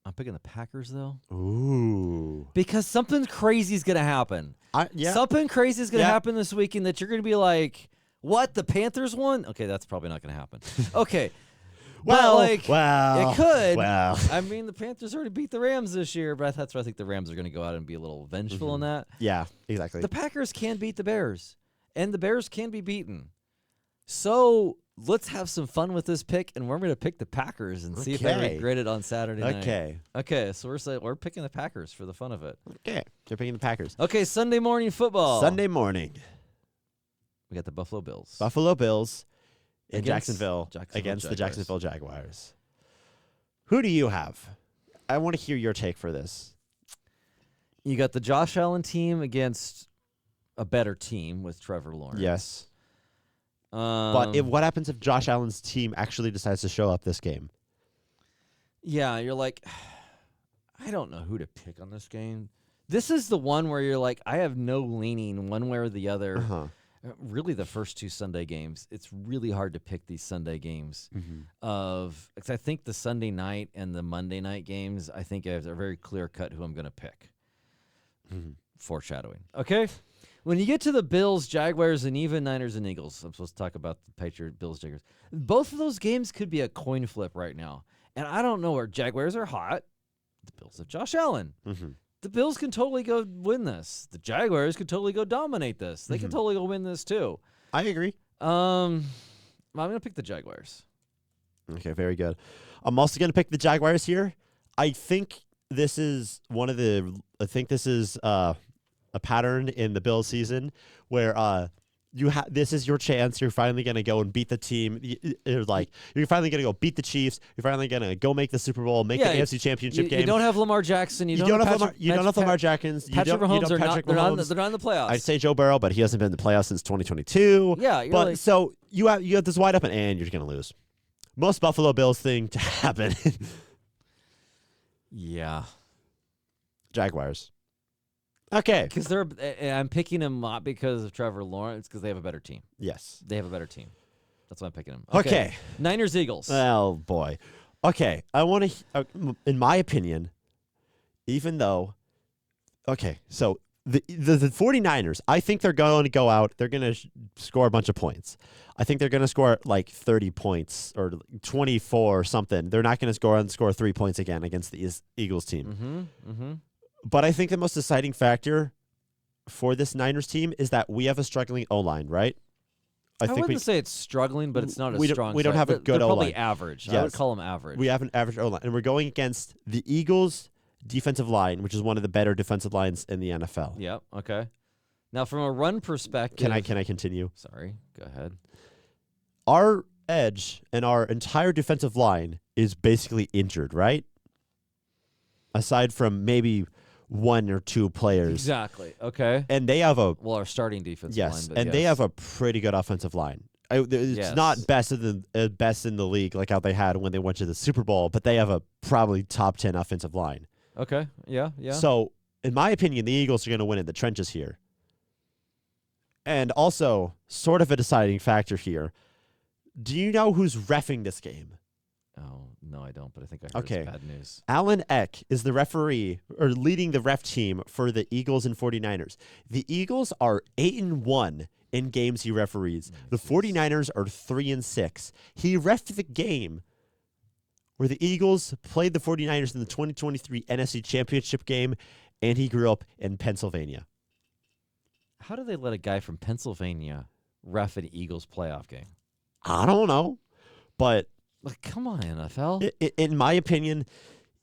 I'm picking the Packers, though. Ooh. Because something crazy is going to happen. Something crazy is going to happen this weekend that you're going to be like, what, the Panthers won? Okay, that's probably not going to happen. Okay. It could. Well. I mean, the Panthers already beat the Rams this year, but that's why I think the Rams are going to go out and be a little vengeful in that. Yeah, exactly. The Packers can beat the Bears, and the Bears can be beaten. So let's have some fun with this pick, and we're going to pick the Packers and see if I Okay. regret it on Saturday night. Okay. Okay, so we're picking the Packers for the fun of it. Okay. They're picking the Packers. Okay, Sunday morning football. Sunday morning. We got the Buffalo Bills. Buffalo Bills in Against Jacksonville against the Jaguars. Jacksonville Jaguars. Who do you have? I want to hear your take for this. You got the Josh Allen team against a better team with Trevor Lawrence. Yes. But Um, what happens if Josh Allen's team actually decides to show up this game? Yeah, you're like, I don't know who to pick on this game. This is the one where you're like, I have no leaning one way or the other. Uh-huh. Really, the first two Sunday games, it's really hard to pick these Sunday games. Because I think the Sunday night and the Monday night games, I think are very clear cut who I'm going to pick. Foreshadowing. Okay. When you get to the Bills, Jaguars, and even Niners and Eagles, I'm supposed to talk about the Patriots, Bills, Jaguars. Both of those games could be a coin flip right now. And I don't know where Jaguars are hot. The Bills have Josh Allen. The Bills can totally go win this. The Jaguars can totally go dominate this. They can totally go win this too. I agree. I'm going to pick the Jaguars. Okay, very good. I'm also going to pick the Jaguars here. I think this is a pattern in the Bills season where this is your chance. You're finally going to go and beat the team. You're finally going to go beat the Chiefs. You're finally going to go make the Super Bowl, make the AFC Championship game. You don't have Lamar Jackson. You don't have Lamar Jackson. Patrick Mahomes. They're not They're not in the playoffs. I'd say Joe Burrow, but he hasn't been in the playoffs since 2022. Yeah, so you have this wide open, and you're going to lose. Most Buffalo Bills thing to happen. Yeah. Jaguars. Okay. Because I'm picking them not because of Trevor Lawrence, because they have a better team. Yes. They have a better team. That's why I'm picking them. Okay. Niners, Eagles. Oh, boy. Okay. I want to, in my opinion, even though, okay, so the 49ers, I think they're going to go out. They're going to score a bunch of points. I think they're going to score like 30 points or 24 or something. They're not going to score 3 points again against the Eagles team. But I think the most deciding factor for this Niners team is that we have a struggling O-line, right? I wouldn't say it's struggling, but it's not a strong. We don't have a good They're probably O-line. average. Yes. I would call them average. We have an average O-line, and we're going against the Eagles' defensive line, which is one of the better defensive lines in the NFL. Yep. Okay. Now, from a run perspective, Can I continue? Sorry. Go ahead. Our edge and our entire defensive line is basically injured, right? Aside from maybe one or two players. Exactly. Okay. And they have our starting defensive line. yes, But and they have a pretty good offensive line. It's Yes. not best in the league like how they had when they went to the Super Bowl, but they have a probably top 10 offensive line. Okay. Yeah. Yeah. So, in my opinion, the Eagles are going to win in the trenches here. And also, sort of a deciding factor here. Do you know who's reffing this game? Oh, no, I don't, but I think I heard it's bad news. Alan Eck is the referee or leading the ref team for the Eagles and 49ers. The Eagles are 8-1 in games he referees. The 49ers are 3-6. He reffed the game where the Eagles played the 49ers in the 2023 NFC Championship game, and he grew up in Pennsylvania. How do they let a guy from Pennsylvania ref an Eagles playoff game? I don't know, but Like, come on, NFL. in my opinion,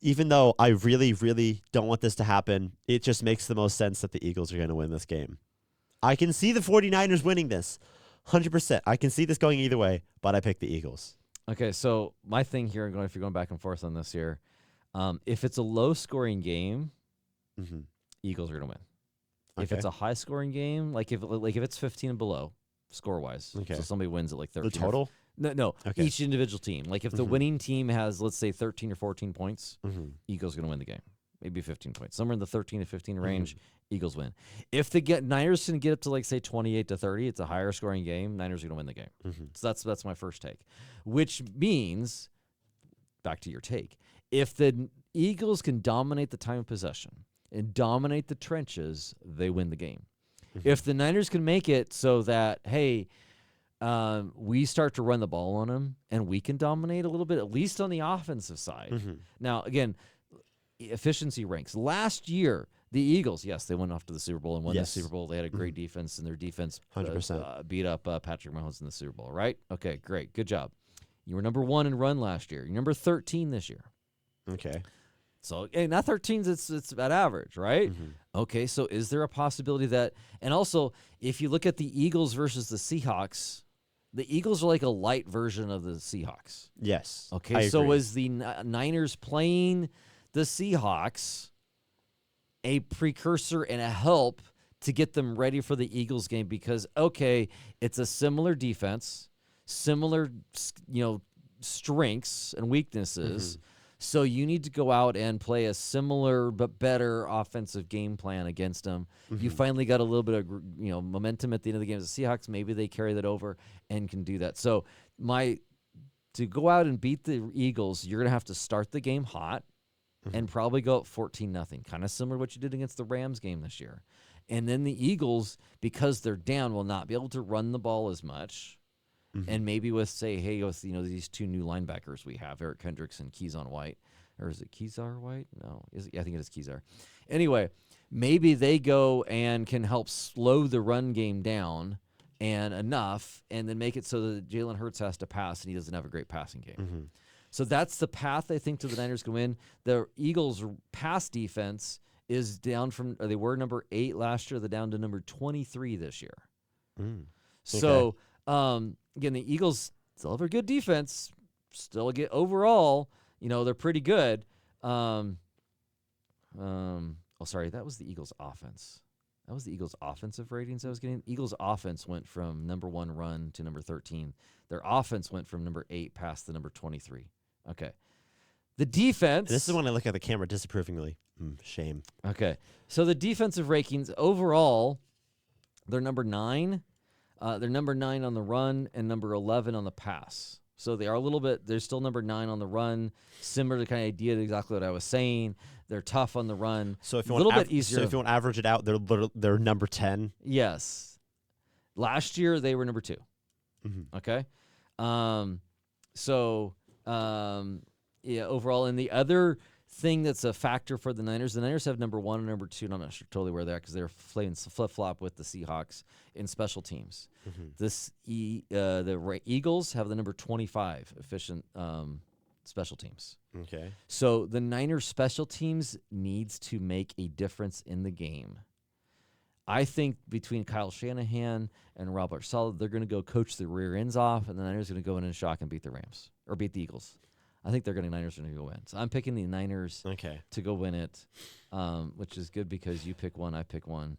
even though I really, really don't want this to happen, it just makes the most sense that the Eagles are going to win this game. I can see the 49ers winning this, 100%. I can see this going either way, but I pick the Eagles. Okay, so my thing here, if you're going back and forth on this here, if it's a low-scoring game, Eagles are going to win. Okay. If it's a high-scoring game, like if it's 15 and below, score-wise, so somebody wins at like 13. The total? No. Okay. Each individual team. Like if the winning team has, let's say, 13 or 14 points, Eagles going to win the game. Maybe 15 points. Somewhere in the 13 to 15 range, Eagles win. If Niners can get up to like say 28 to 30, it's a higher scoring game. Niners are going to win the game. So that's my first take. Which means, back to your take, if the Eagles can dominate the time of possession and dominate the trenches, they win the game. If the Niners can make it so that, hey, we start to run the ball on them and we can dominate a little bit, at least on the offensive side. Now, again, efficiency ranks. Last year, The Eagles, yes, they went off to the Super Bowl and won Yes. the Super Bowl. They had a great defense, and their defense 100%. beat up Patrick Mahomes in the Super Bowl, right? Okay, great. Good job. You were number 1 in run last year. You're number 13 this year. Okay. So, hey, not 13's, it's about average, right? Mhm. Okay, so is there a possibility that – and also, if you look at the Eagles versus the Seahawks, the Eagles are like a light version of the Seahawks. Yes. Okay, I so agree. was the Niners playing the Seahawks a precursor and a help to get them ready for the Eagles game? Because, okay, it's a similar defense, similar, strengths and weaknesses. So you need to go out and play a similar but better offensive game plan against them. You finally got a little bit of momentum at the end of the game. The Seahawks, maybe they carry that over and can do that. So to go out and beat the Eagles, you're going to have to start the game hot and probably go up 14-0, kind of similar to what you did against the Rams game this year. And then the Eagles, because they're down, will not be able to run the ball as much. And maybe with these two new linebackers we have, Eric Kendricks and Keyshawn White, or is it Kezar White? No, I think it is Kezar. Anyway, maybe they go and can help slow the run game down and enough, and then make it so that Jalen Hurts has to pass and he doesn't have a great passing game. So that's the path I think to the Niners go in. The Eagles' pass defense is down from they were number 8 last year. They're down to number 23 this year. So. Again, the Eagles still have a good defense. Still get overall, they're pretty good. Sorry, that was the Eagles' offense. That was the Eagles' offensive ratings I was getting. Eagles' offense went from number 1 run to number 13. Their offense went from number 8 past the number 23. Okay. The defense. This is when I look at the camera disapprovingly. Shame. Okay. So the defensive rankings overall, they're number 9. They're number 9 on the run and number 11 on the pass. So they are a little bit, they're still number 9 on the run, similar to kind of idea to exactly what I was saying. They're tough on the run. So if you a little want bit easier. So if you want to average it out, they're number 10. Yes. Last year they were number 2. Okay. Overall, and the other thing that's a factor for the Niners have number 1 and number 2, and I'm not sure totally where they're at because they're playing flip-flop with the Seahawks in special teams. The Eagles have the number 25 efficient special teams. Okay. So the Niners special teams needs to make a difference in the game. I think between Kyle Shanahan and Robert Saleh, they're going to go coach the rear ends off, and the Niners are going to go in and shock and beat the Rams or beat the Eagles. I think Niners are going to go win. So I'm picking the Niners to go win it, which is good because you pick one, I pick one.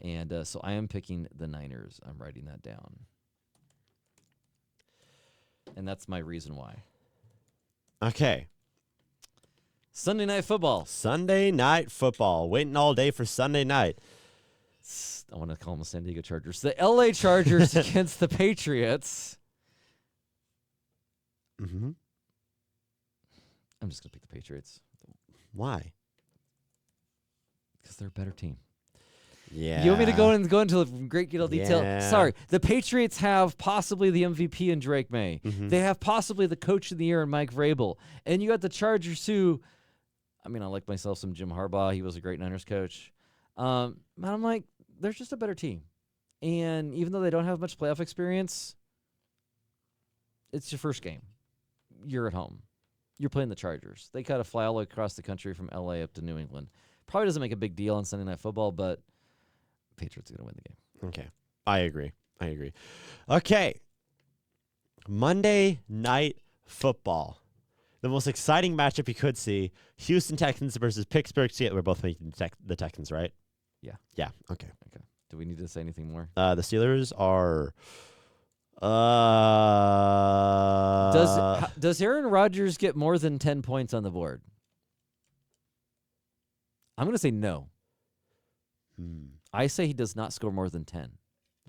And so I am picking the Niners. I'm writing that down. And that's my reason why. Okay. Sunday Night Football. Sunday Night Football. Waiting all day for Sunday night. I want to call them the San Diego Chargers. The LA Chargers against the Patriots. I'm just going to pick the Patriots. Why? Because they're a better team. Yeah. You want me to go into great detail? Yeah. Sorry. The Patriots have possibly the MVP in Drake May. They have possibly the coach of the year in Mike Vrabel. And you got the Chargers who, I like myself some Jim Harbaugh. He was a great Niners coach. I'm like, they're just a better team. And even though they don't have much playoff experience, it's your first game. You're at home. You're playing the Chargers. They kind of fly all across the country from L.A. up to New England. Probably doesn't make a big deal on Sunday Night Football, but Patriots are going to win the game. Okay. I agree. Okay. Monday Night Football. The most exciting matchup you could see. Houston Texans versus Pittsburgh Steelers. We're both making the Texans, right? Yeah. Yeah. Okay. Do we need to say anything more? The Steelers are... Does Aaron Rodgers get more than 10 points on the board? I'm going to say no. I say he does not score more than 10.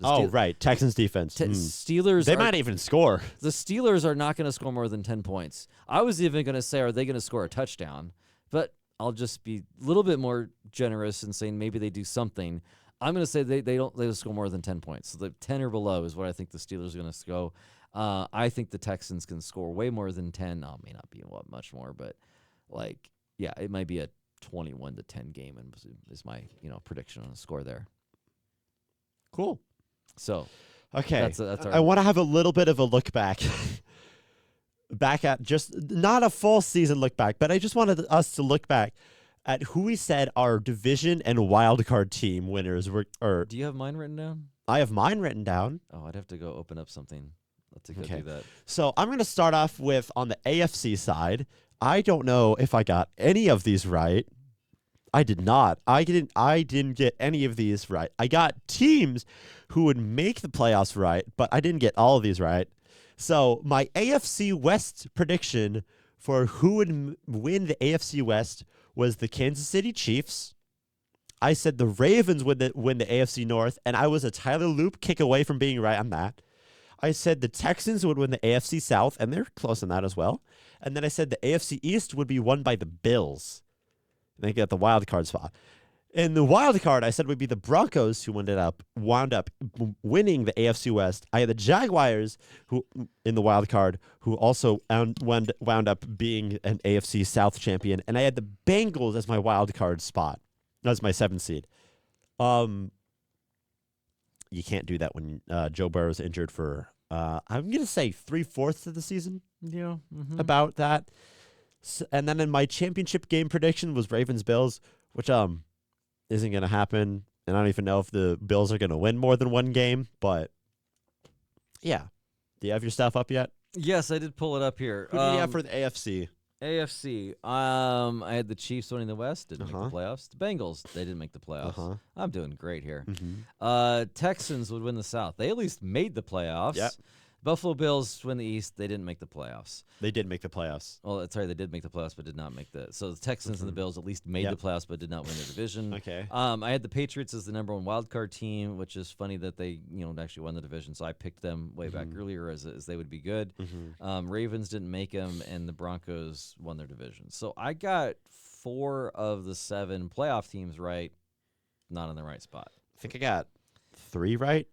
Right. Texans defense. Steelers. They might even score. The Steelers are not going to score more than 10 points. I was even going to say, are they going to score a touchdown? But I'll just be a little bit more generous and saying maybe they do something. I'm going to say they don't score more than 10 points. So the 10 or below is what I think the Steelers are going to go. I think the Texans can score way more than 10. May not be much more, but it might be a 21-10 game, and is my prediction on the score there. Cool. So Okay. that's I our. want to have a little bit of a look back. Back at just not a full season look back, but I just wanted us to look back at who we said our division and wildcard team winners were. Or Do you have mine written down? I have mine written down. Oh, I'd have to go open up something. Let's go Okay. do that. So I'm going to start off with on the AFC side. I don't know if I got any of these right. I did not. I didn't get any of these right. I got teams who would make the playoffs right, but I didn't get all of these right. So my AFC West prediction for who would win the AFC West was the Kansas City Chiefs. I said the Ravens would win the AFC North, and I was a Tyler Loop kick away from being right on that. I said the Texans would win the AFC South, and they're close on that as well. And then I said the AFC East would be won by the Bills. They get the wild card spot. In the wild card, I said would be the Broncos who wound up winning the AFC West. I had the Jaguars who in the wild card who also wound up being an AFC South champion, and I had the Bengals as my wild card spot. That's my 7th seed. You can't do that when Joe Burrow's injured for I'm gonna say 3/4 of the season. Yeah. About that. And then in my championship game prediction was Ravens-Bills, which isn't going to happen. And I don't even know if the Bills are going to win more than one game. But, yeah. Do you have your stuff up yet? Yes, I did pull it up here. Who do you have for the AFC? AFC. I had the Chiefs winning the West. Didn't make the playoffs. The Bengals, they didn't make the playoffs. I'm doing great here. Texans would win the South. They at least made the playoffs. Yep. Buffalo Bills win the East. They didn't make the playoffs. They did make the playoffs. Well, sorry, they did make the playoffs, but did not make the. So the Texans and the Bills at least made the playoffs, but did not win their division. Okay. I had the Patriots as the number 1 wild card team, which is funny that they actually won the division. So I picked them way back earlier as they would be good. Ravens didn't make them, and the Broncos won their division. So I got 4 of the 7 playoff teams right, not in the right spot. I think I got 3 right.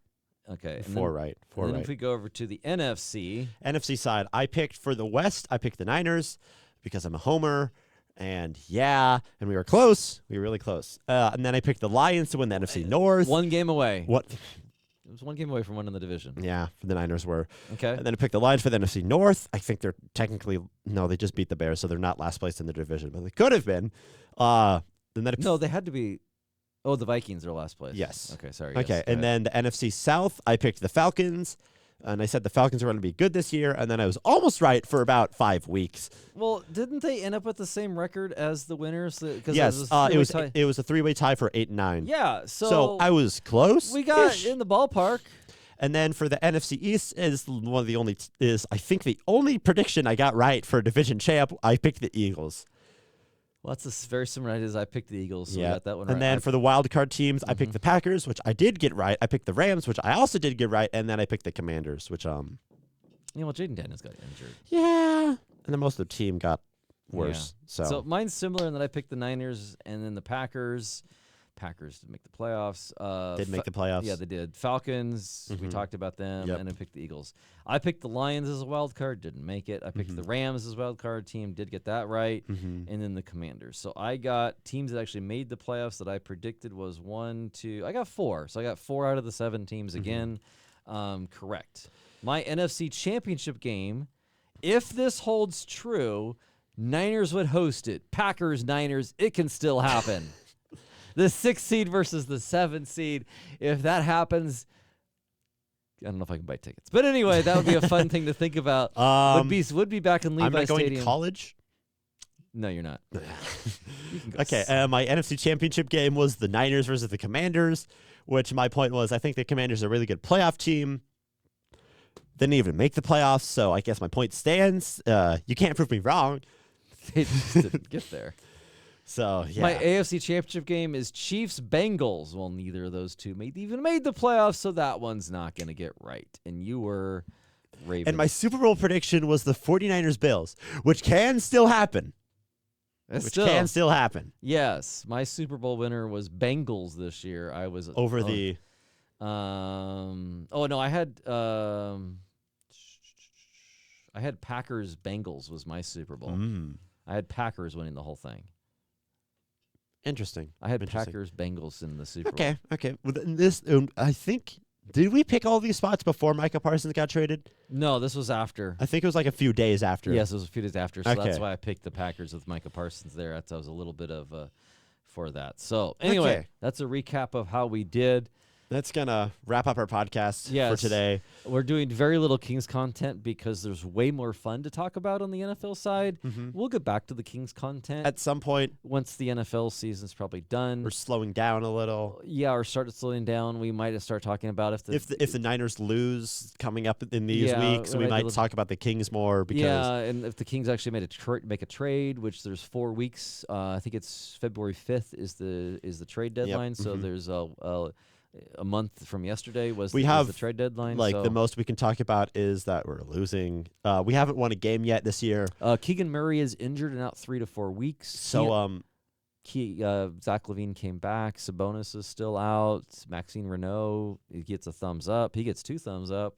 Okay. And 4 right. 4 then right. if we go over to the NFC. NFC side, I picked for the West, I picked the Niners because I'm a homer. And and we were close. We were really close. And then I picked the Lions to win the NFC North. 1 game away. What? It was 1 game away from winning the division. Yeah, the Niners were. Okay. And then I picked the Lions for the NFC North. I think they're technically no, they just beat the Bears, so they're not last place in the division, but they could have been. No, they had to be. Oh, the Vikings are last place. Yes. Okay, sorry. Okay, yes, and then the NFC South, I picked the Falcons, and I said the Falcons were going to be good this year, and then I was almost right for about 5 weeks. Well, didn't they end up with the same record as the winners? Yes, it was a 3-way tie for 8 and 9. Yeah, so I was close. We got in the ballpark. And then for the NFC East is one of the only I think the only prediction I got right for division champ. I picked the Eagles. Well, that's very similar as I picked the Eagles, so we got that one right. And then for the wild card teams, I picked the Packers, which I did get right. I picked the Rams, which I also did get right, and then I picked the Commanders, which Jaden Daniels got injured. Yeah. And then most of the team got worse. Yeah. So mine's similar in that I picked the Niners and then the Packers. Packers did make the playoffs. Did make the playoffs. Yeah, they did. Falcons, we talked about them, and I picked the Eagles. I picked the Lions as a wild card, didn't make it. I picked the Rams as a wild card team, did get that right, and then the Commanders. So I got teams that actually made the playoffs that I predicted was 1, 2. I got 4. So I got 4 out of the 7 teams again. Correct. My NFC Championship game, if this holds true, Niners would host it. Packers, Niners, it can still happen. The 6th seed versus the 7th seed. If that happens, I don't know if I can buy tickets. But anyway, that would be a fun thing to think about. Would be back in Levi I'm not going Stadium. to college. No, you're not. You can go Okay, my NFC Championship game was the Niners versus the Commanders, which my point was I think the Commanders are a really good playoff team. They didn't even make the playoffs, so I guess my point stands. You can't prove me wrong. They just didn't get there. So, yeah. My AFC Championship game is Chiefs-Bengals. Well, neither of those two even made the playoffs, so that one's not going to get right. And you were Ravens. And my Super Bowl prediction was the 49ers-Bills, which can still happen. Can still happen. Yes. My Super Bowl winner was Bengals this year. I was over the... Oh, no, I had Packers-Bengals was my Super Bowl. I had Packers winning the whole thing. Interesting. I had Interesting. Packers Bengals in the Super Bowl. Okay. Well, this, I think, did we pick all these spots before Micah Parsons got traded? No, this was after. I think it was like a few days after. Yes, it was a few days after. So that's Okay. why I picked the Packers with Micah Parsons there. That was a little bit of for that. So anyway, Okay. that's a recap of how we did. That's going to wrap up our podcast for Yes. today. We're doing very little Kings content because there's way more fun to talk about on the NFL side. We'll get back to the Kings content At some point, once the NFL season's probably done. we're slowing down a little. Yeah, or started slowing down. We might start talking about If the Niners lose coming up in these Yeah, weeks, we we might might do- talk about the Kings more because yeah, and if the Kings actually make a trade, which there's 4 weeks, I think it's February 5th is the trade deadline. So there's a month from yesterday was We the have, trade deadline. like so. the most we can talk about is that we're losing. We haven't won a game yet this year. Keegan Murray is injured and out 3 to 4 weeks. So Zach LaVine came back. Sabonis is still out. Maxine Renault, he gets a thumbs up. He gets 2 thumbs up,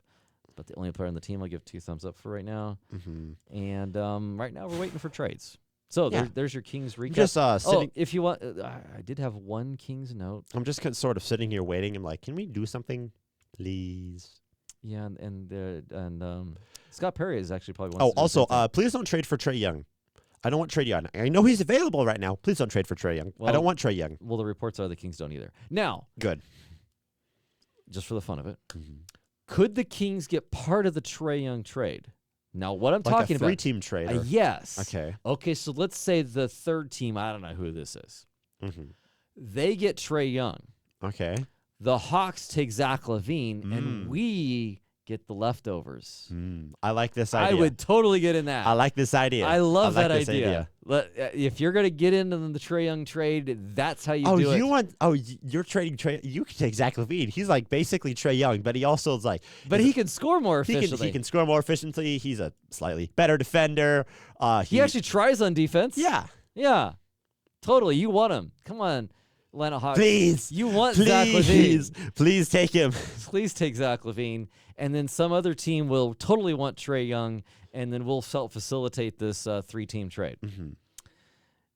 but the only player on the team I'll give 2 thumbs up for right now. And right now we're waiting for trades. So Yeah. there's your Kings recap. just sitting. If you want, I did have one Kings note. I'm just sort of sitting here waiting. I'm like, can we do something, please? Yeah, and Scott Perry is actually probably one. Oh, also, please don't trade for Trae Young. I don't want Trae Young. I know he's available right now. Please don't trade for Trae Young. I Well- don't want Trae Young. well, the reports are the Kings don't either. Now, Good. just for the fun of it, could the Kings get part of the Trae Young trade? Now, what I'm Like talking a about, 3-team trade. Or, yes. Okay. Okay, so let's say the third team, I don't know who this is. They get Trae Young. Okay. The Hawks take Zach LaVine, and we get the leftovers. I like this idea. I would totally get in that. I like this idea. I love like that this idea. If you're going to get into the Trae Young trade, that's how you do it. You're trading Trae. You can take Zach LaVine. He's like basically Trae Young, but he also is like. But he can score more He efficiently. can score more efficiently. He's a slightly better defender. He actually tries on defense. Yeah. Yeah. Totally. You want him. Come on, Atlanta Hawks. Please. You want Zach LaVine. Please take him. Please take Zach LaVine. And then some other team will totally want Trae Young, and then we'll facilitate this 3-team trade.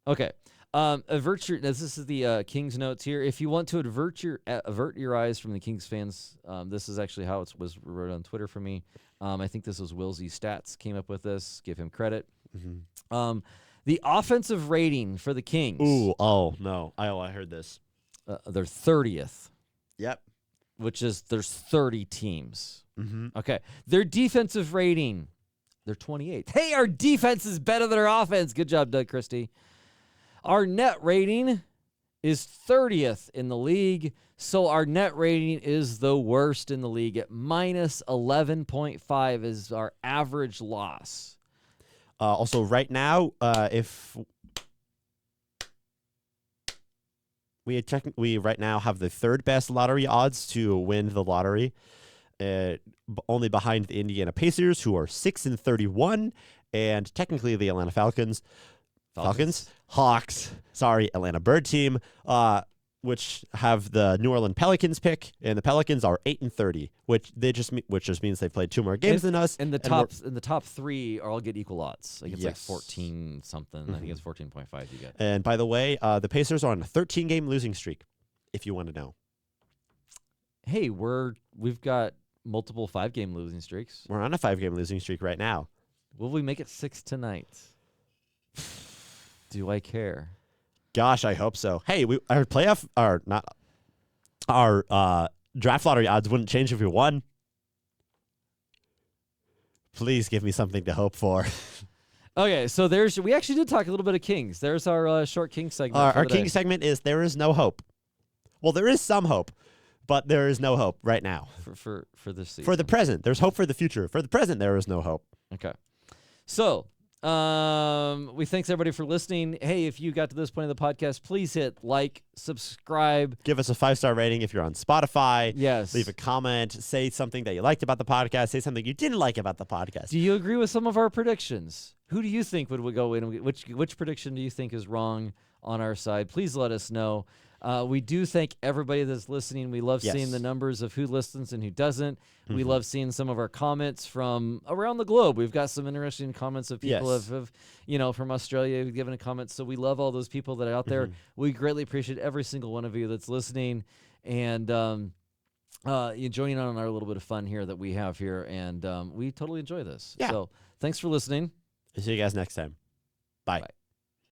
Okay. This is the Kings notes here. If you want to avert your eyes from the Kings fans, this is actually how it was wrote on Twitter for me. I think this was Willsy Stats came up with this. Give him credit. The offensive rating for the Kings. Ooh. Oh no. I heard this. They're 30th, Yep. which is there's 30 teams. Okay. Their defensive rating, they're 28th. Hey, our defense is better than our offense. Good job, Doug Christie. Our net rating is 30th in the league, so our net rating is the worst in the league at minus 11.5 is our average loss. Also, right now, if we right now have the 3rd best lottery odds to win the lottery, only behind the Indiana Pacers, who are 6-31, and technically the Atlanta Falcons. Hawks. Sorry, Atlanta Bird Team, which have the New Orleans Pelicans pick, and the Pelicans are 8-30, which just means they've played 2 more games than us. And the top 3 all get equal odds. Like it's like Yes. 14 something. I think it's 14.5 you get. And by the way, the Pacers are on a 13-game losing streak, if you want to know. Hey, we've got multiple 5-game losing streaks. We're on a 5-game losing streak right now. Will we make it 6 tonight? Do I care? Gosh, I hope so. Hey, our draft lottery odds wouldn't change if we won. Please give me something to hope for. Okay, so we actually did talk a little bit of Kings. There's our short King segment. for Our the day. King segment is there is no hope. Well, there is some hope, but there is no hope right now. for this season. For the present, there's hope for the future. For the present, there is no hope. Okay. So, we thanks everybody for listening. Hey, if you got to this point of the podcast, please hit like, subscribe. Give us a 5-star rating if you're on Spotify. Yes. Leave a comment. Say something that you liked about the podcast. Say something you didn't like about the podcast. Do you agree with some of our predictions? Who do you think would go in? Which prediction do you think is wrong on our side? Please let us know. We do thank everybody that's listening. We love seeing the numbers of who listens and who doesn't. We love seeing some of our comments from around the globe. We've got some interesting comments of people have from Australia who've given a comment. So we love all those people that are out there. We greatly appreciate every single one of you that's listening and you joining on our little bit of fun here that we have here. And we totally enjoy this. Yeah. So thanks for listening. See you guys next time. Bye. Bye.